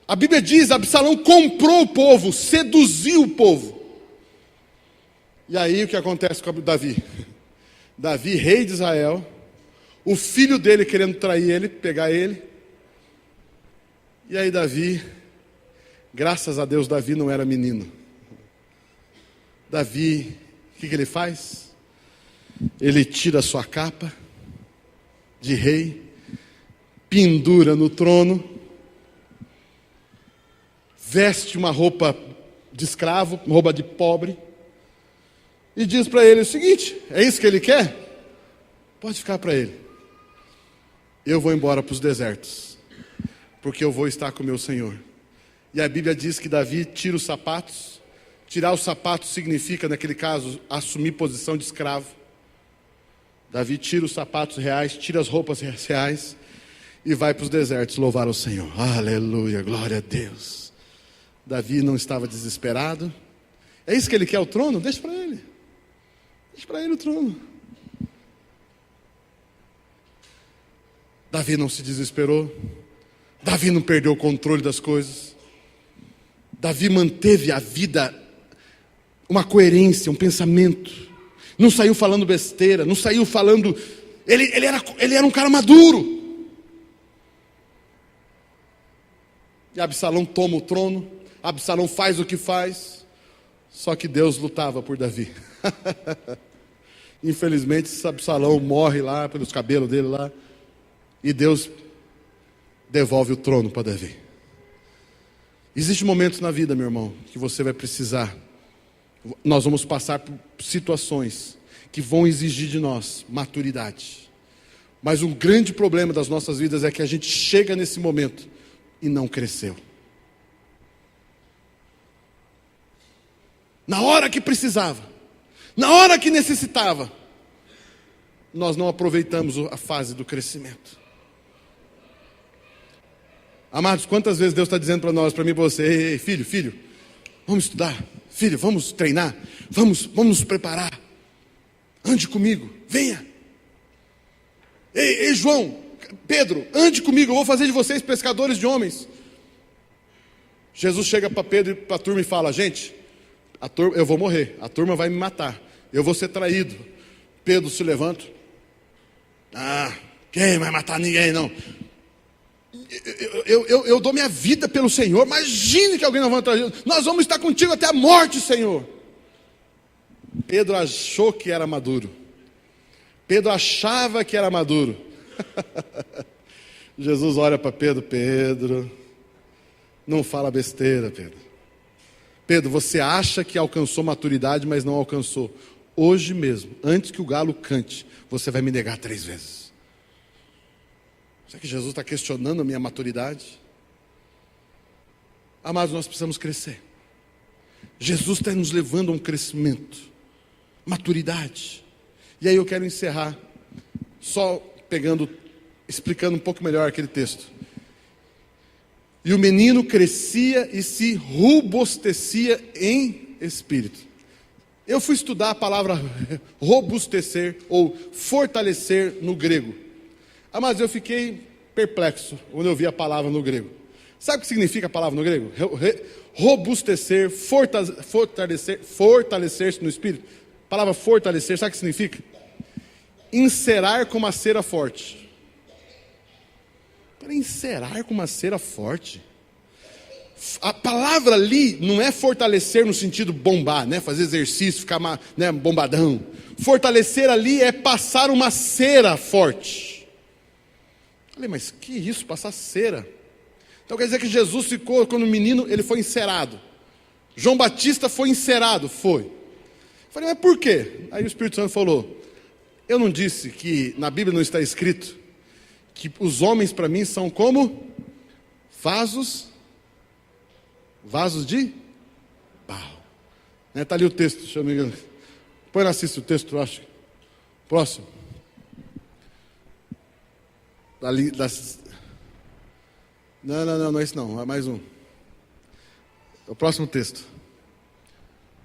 A Bíblia diz, Absalão comprou o povo, seduziu o povo. E aí o que acontece com Davi? Davi, rei de Israel, o filho dele querendo trair ele, pegar ele. E aí Davi, graças a Deus, Davi não era menino. Davi, o que ele faz? Ele tira a sua capa de rei, pendura no trono, veste uma roupa de escravo, uma roupa de pobre, e diz para ele o seguinte: é isso que ele quer? Pode ficar para ele. Eu vou embora para os desertos, porque eu vou estar com o meu Senhor. E a Bíblia diz que Davi tira os sapatos. Tirar os sapatos significa, naquele caso, assumir posição de escravo. Davi tira os sapatos reais, tira as roupas reais e vai para os desertos louvar o Senhor. Aleluia, glória a Deus. Davi não estava desesperado. É isso que ele quer, o trono? Deixa para ele. Deixa para ele o trono. Davi não se desesperou. Davi não perdeu o controle das coisas. Davi manteve a vida, uma coerência, um pensamento. Não saiu falando besteira, não saiu falando... Ele era um cara maduro. E Absalão toma o trono. Absalão faz o que faz. Só que Deus lutava por Davi. Infelizmente, Absalão morre lá, pelos cabelos dele lá. E Deus devolve o trono para Davi. Existem momentos na vida, meu irmão, que você vai precisar. Nós vamos passar por situações que vão exigir de nós maturidade. Mas um grande problema das nossas vidas é que a gente chega nesse momento e não cresceu. Na hora que precisava, na hora que necessitava, nós não aproveitamos a fase do crescimento. Amados, quantas vezes Deus está dizendo para nós, para mim e para você: ei, filho, vamos estudar, filho, vamos treinar, vamos nos preparar, ande comigo, venha. Ei, João, Pedro, ande comigo, eu vou fazer de vocês pescadores de homens. Jesus chega para Pedro e para a turma e fala: gente, eu vou morrer, a turma vai me matar, eu vou ser traído. Pedro se levanta: quem vai matar ninguém não? Eu dou minha vida pelo Senhor. Imagine que alguém não vai trair. Nós vamos estar contigo até a morte, Senhor. Pedro achou que era maduro. Pedro achava que era maduro. Jesus olha para Pedro: Pedro, não fala besteira, Pedro. Pedro, você acha que alcançou maturidade, mas não alcançou. Hoje mesmo, antes que o galo cante, você vai me negar 3 vezes. Será que Jesus está questionando a minha maturidade? Amados, nós precisamos crescer. Jesus está nos levando a um crescimento, maturidade. E aí eu quero encerrar só explicando um pouco melhor aquele texto. E o menino crescia e se robustecia em espírito. Eu fui estudar a palavra robustecer ou fortalecer no grego. Mas eu fiquei perplexo quando eu vi a palavra no grego. Sabe o que significa a palavra no grego? Robustecer, fortalecer-se no espírito. A palavra fortalecer, sabe o que significa? Encerar com uma cera forte. Para encerar com uma cera forte? A palavra ali não é fortalecer no sentido bombar, né? Fazer exercício, ficar bombadão. Fortalecer ali é passar uma cera forte. Falei, mas que isso, passar cera? Então quer dizer que Jesus ficou, quando menino, ele foi encerado. João Batista foi encerado? Foi. Falei, mas por quê? Aí o Espírito Santo falou: eu não disse que na Bíblia não está escrito que os homens para mim são como vasos de barro. Está ali o texto, deixa eu me engano. Põe lá, assiste o texto, eu acho. Próximo. Ali, Não é isso não, é mais um. É o próximo texto.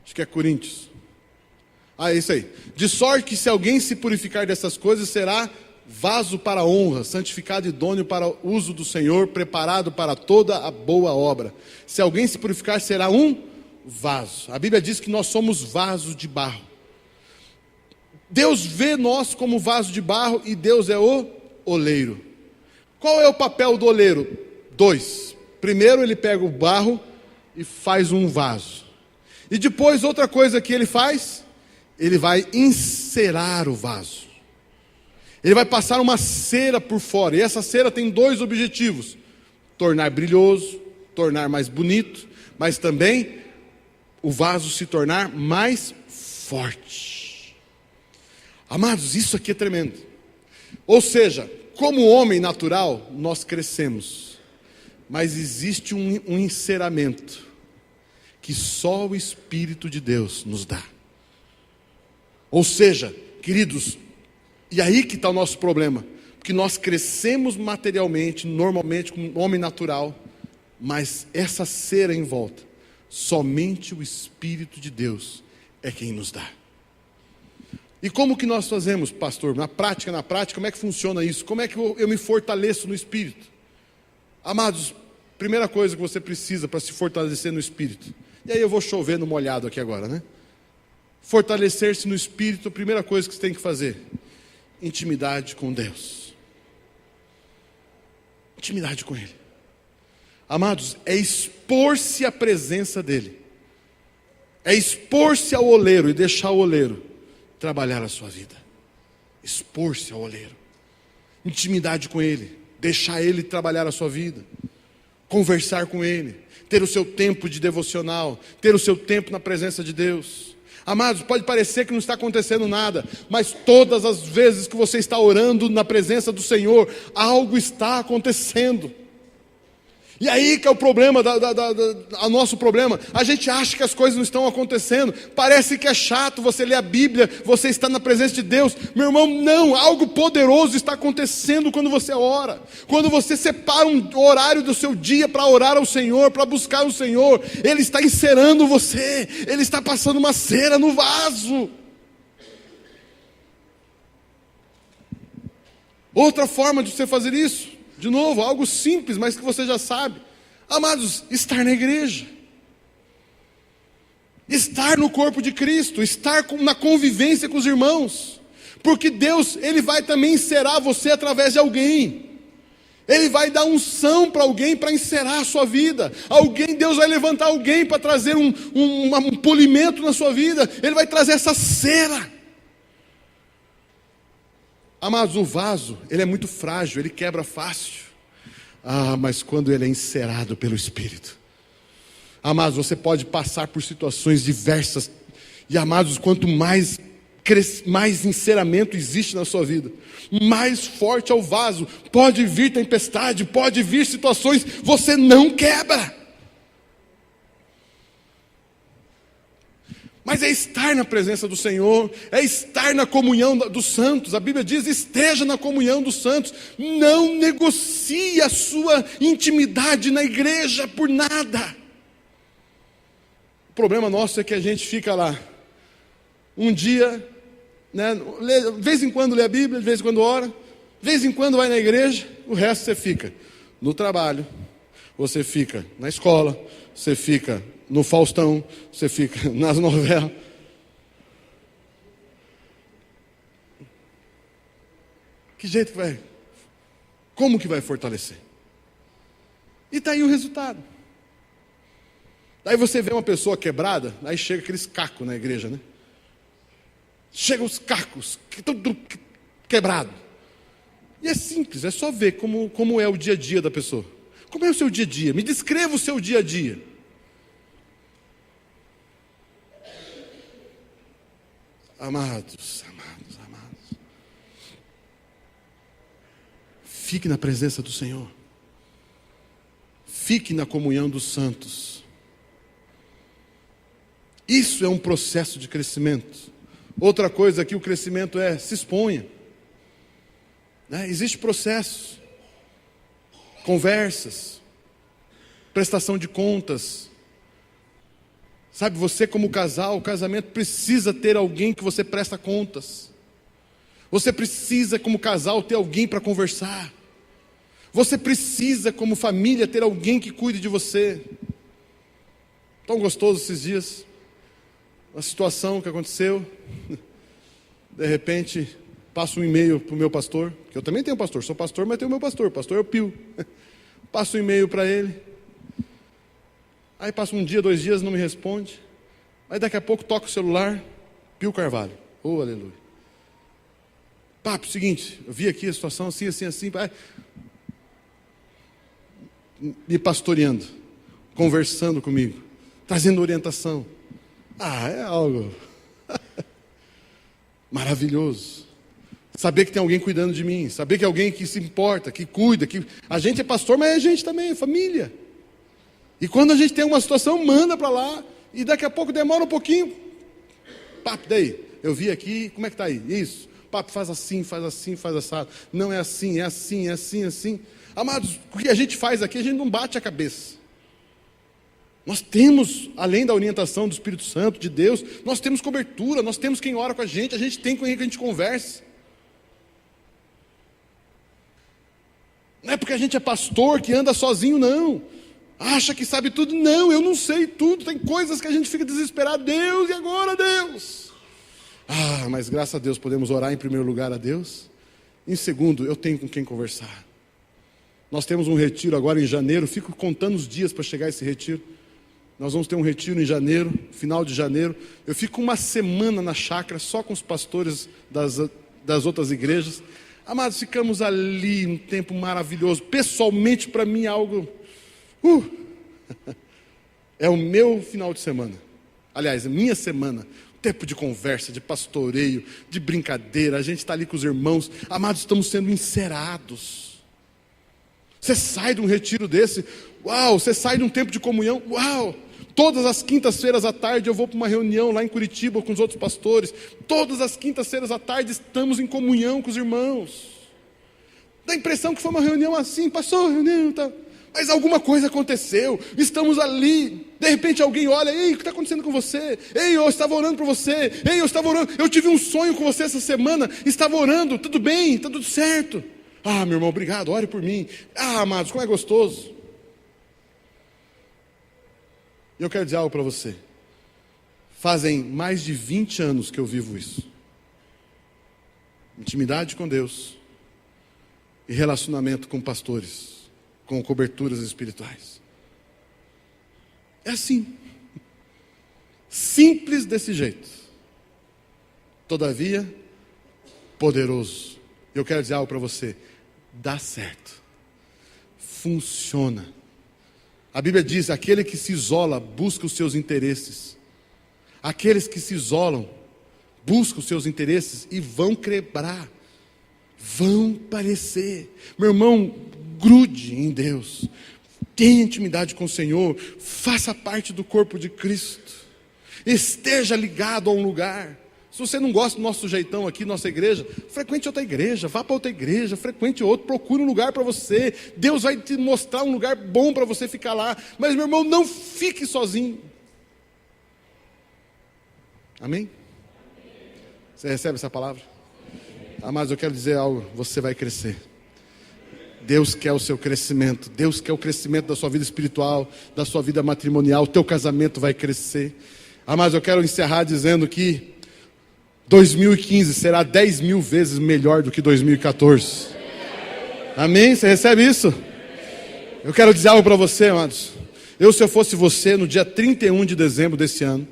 Acho que é Coríntios. É isso aí. De sorte que se alguém se purificar dessas coisas, será vaso para a honra, santificado e idôneo para o uso do Senhor, preparado para toda a boa obra. Se alguém se purificar, será um vaso. A Bíblia diz que nós somos vasos de barro. Deus vê nós como vaso de barro e Deus é o oleiro. Qual é o papel do oleiro? 2. Primeiro ele pega o barro e faz um vaso. E depois outra coisa que ele faz, ele vai encerar o vaso. Ele vai passar uma cera por fora. E essa cera tem 2 objetivos: tornar brilhoso, tornar mais bonito, mas também o vaso se tornar mais forte. Amados, isso aqui é tremendo. Ou seja, como homem natural, nós crescemos. Mas existe um enceramento que só o Espírito de Deus nos dá. Ou seja, queridos, e aí que está o nosso problema. Porque nós crescemos materialmente, normalmente, como homem natural, mas essa cera em volta, somente o Espírito de Deus é quem nos dá. E como que nós fazemos, pastor? Na prática, como é que funciona isso? Como é que eu me fortaleço no Espírito? Amados, primeira coisa que você precisa para se fortalecer no Espírito. E aí eu vou chover no molhado aqui agora, né? Fortalecer-se no Espírito, a primeira coisa que você tem que fazer: intimidade com Deus. Intimidade com Ele. Amados, é expor-se à presença dEle. É expor-se ao oleiro e deixar o oleiro trabalhar a sua vida. Expor-se ao oleiro. Intimidade com Ele. Deixar Ele trabalhar a sua vida. Conversar com Ele. Ter o seu tempo de devocional. Ter o seu tempo na presença de Deus. Amados, pode parecer que não está acontecendo nada, mas todas as vezes que você está orando na presença do Senhor, algo está acontecendo. E aí que é o problema, o nosso problema. A gente acha que as coisas não estão acontecendo. Parece que é chato você ler a Bíblia, você está na presença de Deus. Meu irmão, não, algo poderoso está acontecendo quando você ora. Quando você separa um horário do seu dia para orar ao Senhor, para buscar o Senhor, Ele está encerando você. Ele está passando uma cera no vaso. Outra forma de você fazer isso, de novo, algo simples, mas que você já sabe. Amados, estar na igreja. Estar no corpo de Cristo. Estar na convivência com os irmãos. Porque Deus, Ele vai também encerar você através de alguém. Ele vai dar unção para alguém para encerar a sua vida. Deus vai levantar alguém para trazer um polimento na sua vida. Ele vai trazer essa cera. Amados, o vaso, ele é muito frágil, ele quebra fácil. Mas quando ele é encerado pelo Espírito. Amados, você pode passar por situações diversas. E amados, quanto mais enceramento existe na sua vida, mais forte é o vaso. Pode vir tempestade, pode vir situações, você não quebra. Mas é estar na presença do Senhor, é estar na comunhão dos santos. A Bíblia diz: esteja na comunhão dos santos. Não negocie a sua intimidade na igreja por nada. O problema nosso é que a gente fica lá, um dia, né, de vez em quando lê a Bíblia, de vez em quando ora, de vez em quando vai na igreja, o resto você fica no trabalho, você fica na escola, você fica no Faustão, você fica nas novelas. Que jeito que vai? Como que vai fortalecer? E está aí o resultado. Daí você vê uma pessoa quebrada, aí chega aqueles cacos na igreja, né? Chegam os cacos, tudo quebrado. E é simples, é só ver como é o dia a dia da pessoa. Como é o seu dia a dia? Me descreva o seu dia a dia. Amados. Fique na presença do Senhor. Fique na comunhão dos santos. Isso é um processo de crescimento. Outra coisa aqui, o crescimento é: se exponha. Existe processo, conversas, prestação de contas. Sabe, você como casal, o casamento precisa ter alguém que você presta contas. Você precisa como casal ter alguém para conversar. Você precisa como família ter alguém que cuide de você. Tão gostoso esses dias. Uma situação que aconteceu. De repente, passo um e-mail para o meu pastor, que eu também tenho um pastor, sou pastor, mas tenho o meu pastor, o pastor é o Pio. Passo um e-mail para ele. Aí passa um dia, 2 dias, não me responde. Aí daqui a pouco toca o celular, Pio Carvalho. Oh, aleluia. Papo, seguinte, eu vi aqui a situação assim. Me pastoreando, conversando comigo, trazendo orientação. É algo maravilhoso. Saber que tem alguém cuidando de mim, saber que é alguém que se importa, que cuida, que a gente é pastor, mas a gente também é família. E quando a gente tem uma situação, manda para lá, e daqui a pouco demora um pouquinho. Papo, daí, eu vi aqui, como é que está aí? Isso, papo, faz assim, faz assado. Não é assim, é assim. Amados, o que a gente faz aqui, a gente não bate a cabeça. Nós temos, além da orientação do Espírito Santo, de Deus, nós temos cobertura, nós temos quem ora com a gente tem com quem a gente conversa. Não é porque a gente é pastor que anda sozinho, não. Acha que sabe tudo. Não, eu não sei tudo. Tem coisas que a gente fica desesperado. Deus, e agora, Deus? Mas graças a Deus podemos orar em primeiro lugar a Deus. Em segundo, eu tenho com quem conversar. Nós temos um retiro agora em janeiro. Fico contando os dias para chegar esse retiro. Nós vamos ter um retiro em janeiro, final de janeiro. Eu fico uma semana na chácara, só com os pastores das outras igrejas. Amados, ficamos ali, um tempo maravilhoso. Pessoalmente, para mim, é algo... É o meu final de semana. Aliás, a minha semana. Tempo de conversa, de pastoreio, de brincadeira. A gente está ali com os irmãos. Amados, estamos sendo encerados. Você sai de um retiro desse. Uau, você sai de um tempo de comunhão. Uau! Todas as quintas-feiras à tarde eu vou para uma reunião lá em Curitiba com os outros pastores. Todas as quintas-feiras à tarde estamos em comunhão com os irmãos. Dá a impressão que foi uma reunião assim, passou a reunião, tá? Mas alguma coisa aconteceu, estamos ali, de repente alguém olha, ei, o que está acontecendo com você? Ei, eu estava orando por você, ei, eu estava orando, eu tive um sonho com você essa semana, estava orando, tudo bem, está tudo certo. Meu irmão, obrigado, ore por mim. Amados, como é gostoso. E eu quero dizer algo para você. Fazem mais de 20 anos que eu vivo isso. Intimidade com Deus e relacionamento com pastores, com coberturas espirituais. É assim. Simples desse jeito. Todavia, poderoso. Eu quero dizer algo para você. Dá certo. Funciona. A Bíblia diz, aquele que se isola busca os seus interesses. Aqueles que se isolam buscam os seus interesses e vão quebrar. Vão parecer. Meu irmão, grude em Deus. Tenha intimidade com o Senhor. Faça parte do corpo de Cristo. Esteja ligado a um lugar. Se você não gosta do nosso jeitão aqui, nossa igreja, frequente outra igreja, vá para outra igreja, frequente outro, procure um lugar para você. Deus vai te mostrar um lugar bom para você ficar lá. Mas, meu irmão, não fique sozinho. Amém? Você recebe essa palavra? Mas eu quero dizer algo, você vai crescer. Deus quer o seu crescimento. Deus quer o crescimento da sua vida espiritual, da sua vida matrimonial. O teu casamento vai crescer. Mas eu quero encerrar dizendo que 2015 será 10 mil vezes melhor do que 2014. Amém? Você recebe isso? Eu quero dizer algo para você, amados. Se eu fosse você, no dia 31 de dezembro desse ano,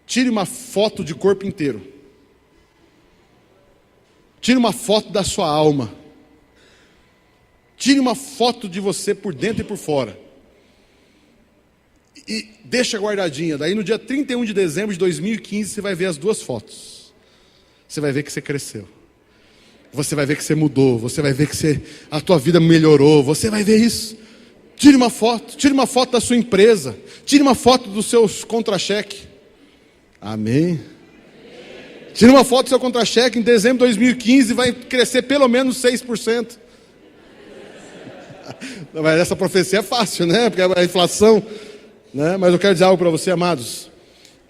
tire uma foto de corpo inteiro. Tire uma foto da sua alma. Tire uma foto de você por dentro e por fora. E deixa guardadinha. Daí no dia 31 de dezembro de 2015 você vai ver as duas fotos. Você vai ver que você cresceu. Você vai ver que você mudou. Você vai ver que a tua vida melhorou. Você vai ver isso. Tire uma foto. Tire uma foto da sua empresa. Tire uma foto dos seus contra-cheque. Amém? Tire uma foto do seu contra-cheque. Em dezembro de 2015 vai crescer pelo menos 6%. Mas essa profecia é fácil, né? Porque a inflação... Mas eu quero dizer algo para você, amados.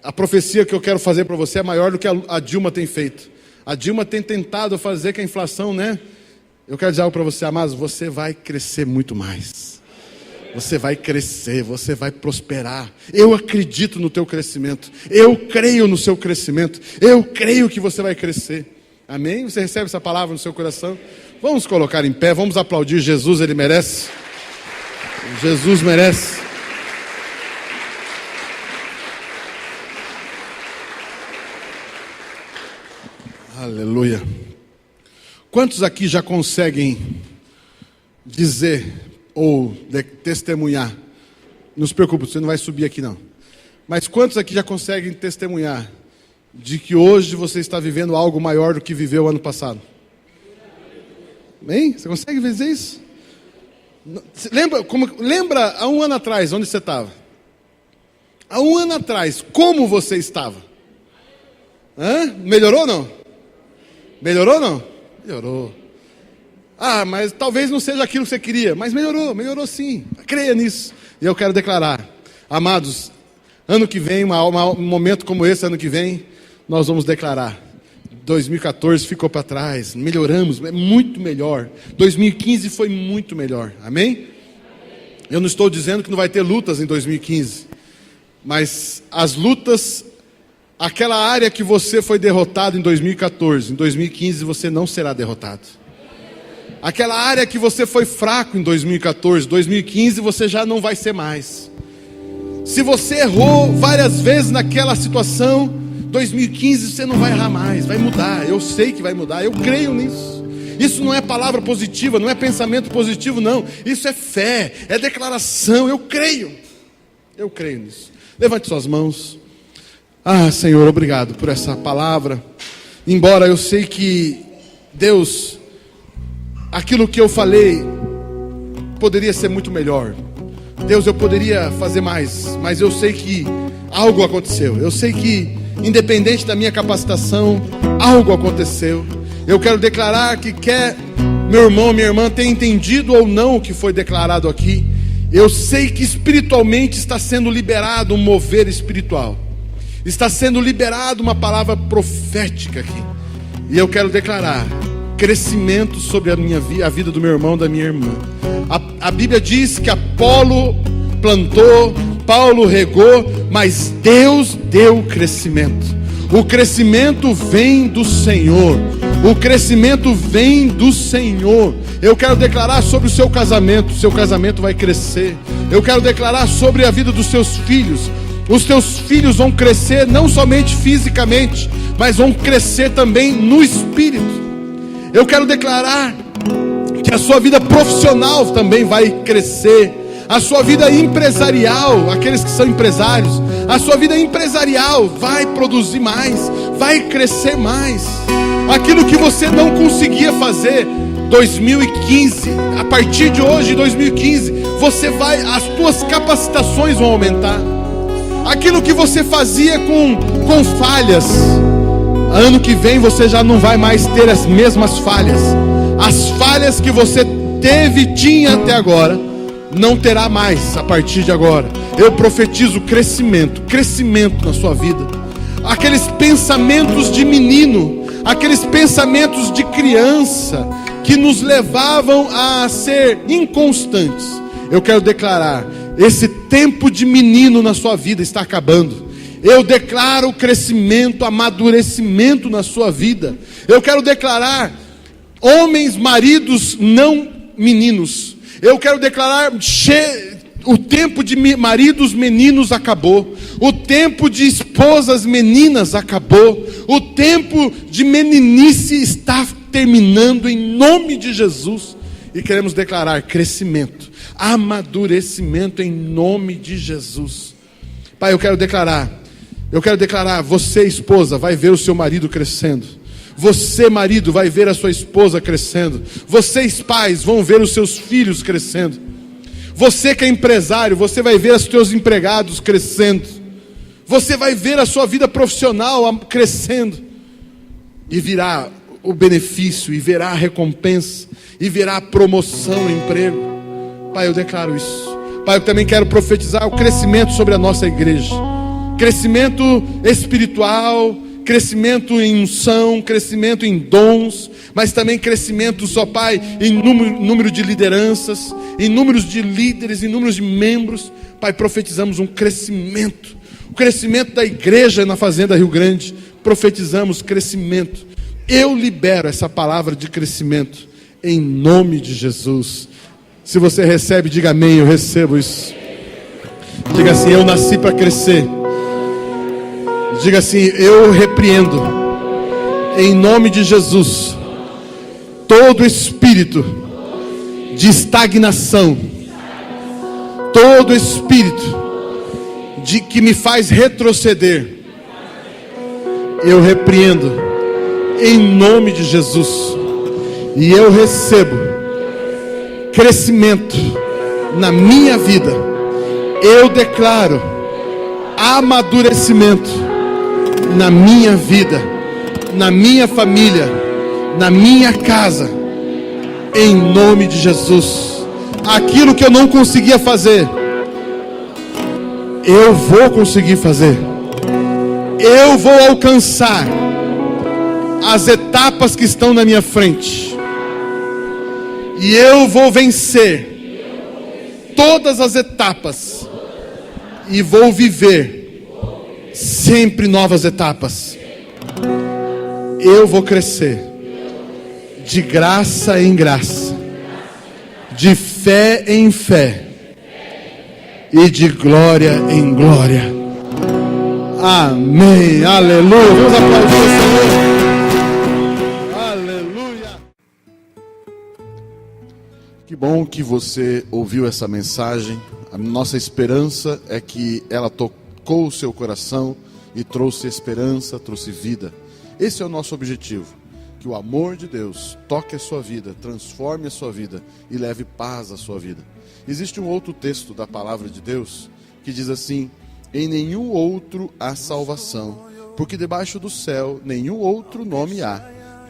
A profecia que eu quero fazer para você é maior do que a Dilma tem feito. A Dilma tem tentado fazer com a inflação, Eu quero dizer algo para você, amados. Você vai crescer muito mais. Você vai crescer, você vai prosperar. Eu acredito no teu crescimento. Eu creio no seu crescimento. Eu creio que você vai crescer. Amém? Você recebe essa palavra no seu coração? Vamos colocar em pé, vamos aplaudir Jesus, Ele merece. Jesus merece. Aleluia. Quantos aqui já conseguem dizer ou testemunhar? Não se preocupe, você não vai subir aqui não. Mas quantos aqui já conseguem testemunhar de que hoje você está vivendo algo maior do que viveu ano passado? Bem, você consegue dizer isso? Lembra há um ano atrás onde você estava? Há um ano atrás, como você estava? Melhorou ou não? Melhorou ou não? Melhorou. mas talvez não seja aquilo que você queria, mas melhorou sim, creia nisso. E eu quero declarar, amados, ano que vem, um momento como esse, ano que vem, nós vamos declarar, 2014 ficou para trás, melhoramos, é muito melhor, 2015 foi muito melhor, amém? Eu não estou dizendo que não vai ter lutas em 2015, mas as lutas, aquela área que você foi derrotado em 2014, em 2015 você não será derrotado. Aquela área que você foi fraco em 2014, 2015 você já não vai ser mais. Se você errou várias vezes naquela situação, 2015 você não vai errar mais, vai mudar. Eu sei que vai mudar, eu creio nisso. Isso não é palavra positiva, não é pensamento positivo, não. Isso é fé, é declaração, eu creio nisso. Levante suas mãos. Senhor, obrigado por essa palavra. Embora eu sei que, Deus, aquilo que eu falei poderia ser muito melhor. Deus, eu poderia fazer mais, mas eu sei que algo aconteceu. Eu sei que, independente da minha capacitação, algo aconteceu. Eu quero declarar que quer meu irmão, minha irmã tenha entendido ou não o que foi declarado aqui, eu sei que espiritualmente está sendo liberado um mover espiritual. Está sendo liberado uma palavra profética aqui. E eu quero declarar crescimento sobre a vida do meu irmão, da minha irmã. A Bíblia diz que Apolo plantou, Paulo regou, mas Deus deu crescimento. O crescimento vem do Senhor. O crescimento vem do Senhor. Eu quero declarar sobre o seu casamento vai crescer. Eu quero declarar sobre a vida dos seus filhos. Os teus filhos vão crescer não somente fisicamente, mas vão crescer também no espírito. Eu quero declarar que a sua vida profissional também vai crescer. A sua vida empresarial, aqueles que são empresários, a sua vida empresarial vai produzir mais, vai crescer mais. Aquilo que você não conseguia fazer 2015, a partir de hoje, 2015, as tuas capacitações vão aumentar. Aquilo que você fazia com falhas, ano que vem você já não vai mais ter as mesmas falhas. As falhas que você tinha até agora, não terá mais a partir de agora. Eu profetizo crescimento na sua vida. Aqueles pensamentos de menino, aqueles pensamentos de criança que nos levavam a ser inconstantes, eu quero declarar, esse tempo de menino na sua vida está acabando. Eu declaro crescimento, amadurecimento na sua vida. Eu quero declarar homens, maridos, não meninos. Eu quero declarar, o tempo de maridos meninos acabou. O tempo de esposas meninas acabou. O tempo de meninice está terminando em nome de Jesus. E queremos declarar crescimento, amadurecimento em nome de Jesus. Pai, eu quero declarar, você esposa vai ver o seu marido crescendo. Você marido vai ver a sua esposa crescendo. Vocês pais vão ver os seus filhos crescendo. Você que é empresário, você vai ver os seus empregados crescendo. Você vai ver a sua vida profissional crescendo. E virá o benefício, e verá a recompensa, e verá a promoção no emprego. Pai, eu declaro isso. Pai, eu também quero profetizar o crescimento sobre a nossa igreja. Crescimento espiritual, crescimento em unção, crescimento em dons, mas também crescimento, só Pai, em número de lideranças, em números de líderes, em números de membros. Pai, profetizamos um crescimento, o crescimento da igreja na Fazenda Rio Grande. Profetizamos crescimento. Eu libero essa palavra de crescimento em nome de Jesus. Se você recebe, diga amém. Eu recebo isso. Diga assim: eu nasci para crescer. Diga assim: eu repreendo em nome de Jesus todo espírito de estagnação, todo espírito que me faz retroceder. Eu repreendo em nome de Jesus, e eu recebo crescimento na minha vida. Eu declaro amadurecimento na minha vida, na minha família, na minha casa, em nome de Jesus. Aquilo que eu não conseguia fazer, eu vou conseguir fazer. Eu vou alcançar as etapas que estão na minha frente. E eu vou vencer todas as etapas. E vou viver sempre novas etapas. Eu vou crescer de graça em graça, de fé em fé e de glória em glória. Amém, aleluia. Vamos aplaudir o Senhor. Aleluia. Que bom que você ouviu essa mensagem. A nossa esperança é que ela tocou o seu coração e trouxe esperança, trouxe vida. Esse é o nosso objetivo. Que o amor de Deus toque a sua vida, transforme a sua vida e leve paz à sua vida. Existe um outro texto da palavra de Deus que diz assim: em nenhum outro há salvação, porque debaixo do céu nenhum outro nome há,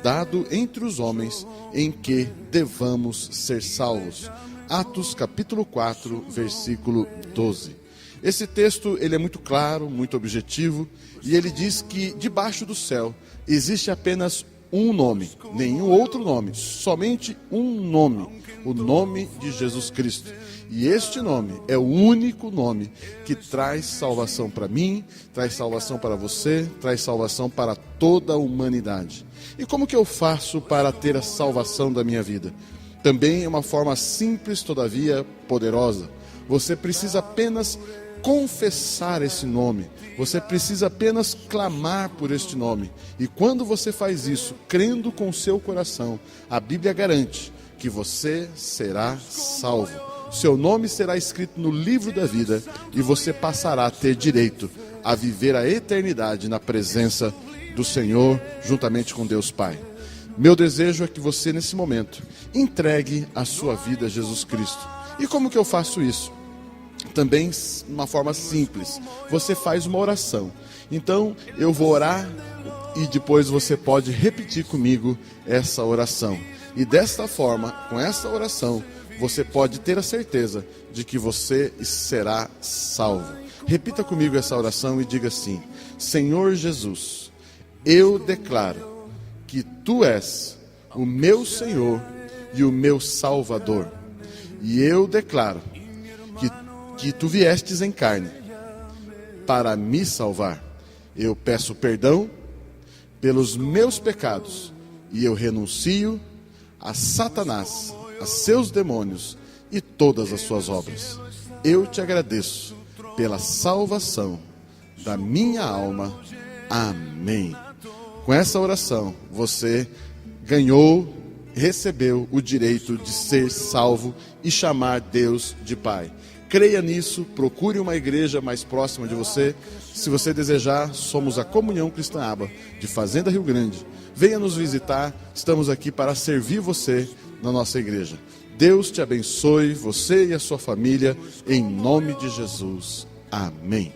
dado entre os homens, em que devamos ser salvos. Atos capítulo 4, versículo 12. Esse texto ele é muito claro, muito objetivo, e ele diz que debaixo do céu existe apenas um nome, nenhum outro nome, somente um nome, o nome de Jesus Cristo. E este nome é o único nome que traz salvação para mim, traz salvação para você, traz salvação para toda a humanidade. E como que eu faço para ter a salvação da minha vida? Também é uma forma simples, todavia poderosa. Você precisa apenas confessar esse nome. Você precisa apenas clamar por este nome. E quando você faz isso, crendo com o seu coração, a Bíblia garante que você será salvo. Seu nome será escrito no livro da vida e você passará a ter direito a viver a eternidade na presença do Senhor, juntamente com Deus Pai. Meu desejo é que você, nesse momento, entregue a sua vida a Jesus Cristo. E como que eu faço isso? Também uma forma simples. Você faz uma oração. Então, eu vou orar e depois você pode repetir comigo essa oração. E desta forma, com essa oração, você pode ter a certeza de que você será salvo. Repita comigo essa oração e diga assim: Senhor Jesus, eu declaro que Tu és o meu Senhor e o meu Salvador. E eu declaro que Tu viestes em carne para me salvar. Eu peço perdão pelos meus pecados e eu renuncio a Satanás, a seus demônios e todas as suas obras. Eu Te agradeço pela salvação da minha alma. Amém. Com essa oração, você ganhou, recebeu o direito de ser salvo e chamar Deus de Pai. Creia nisso, procure uma igreja mais próxima de você. Se você desejar, somos a Comunhão Cristã Aba, de Fazenda Rio Grande. Venha nos visitar, estamos aqui para servir você na nossa igreja. Deus te abençoe, você e a sua família, em nome de Jesus. Amém.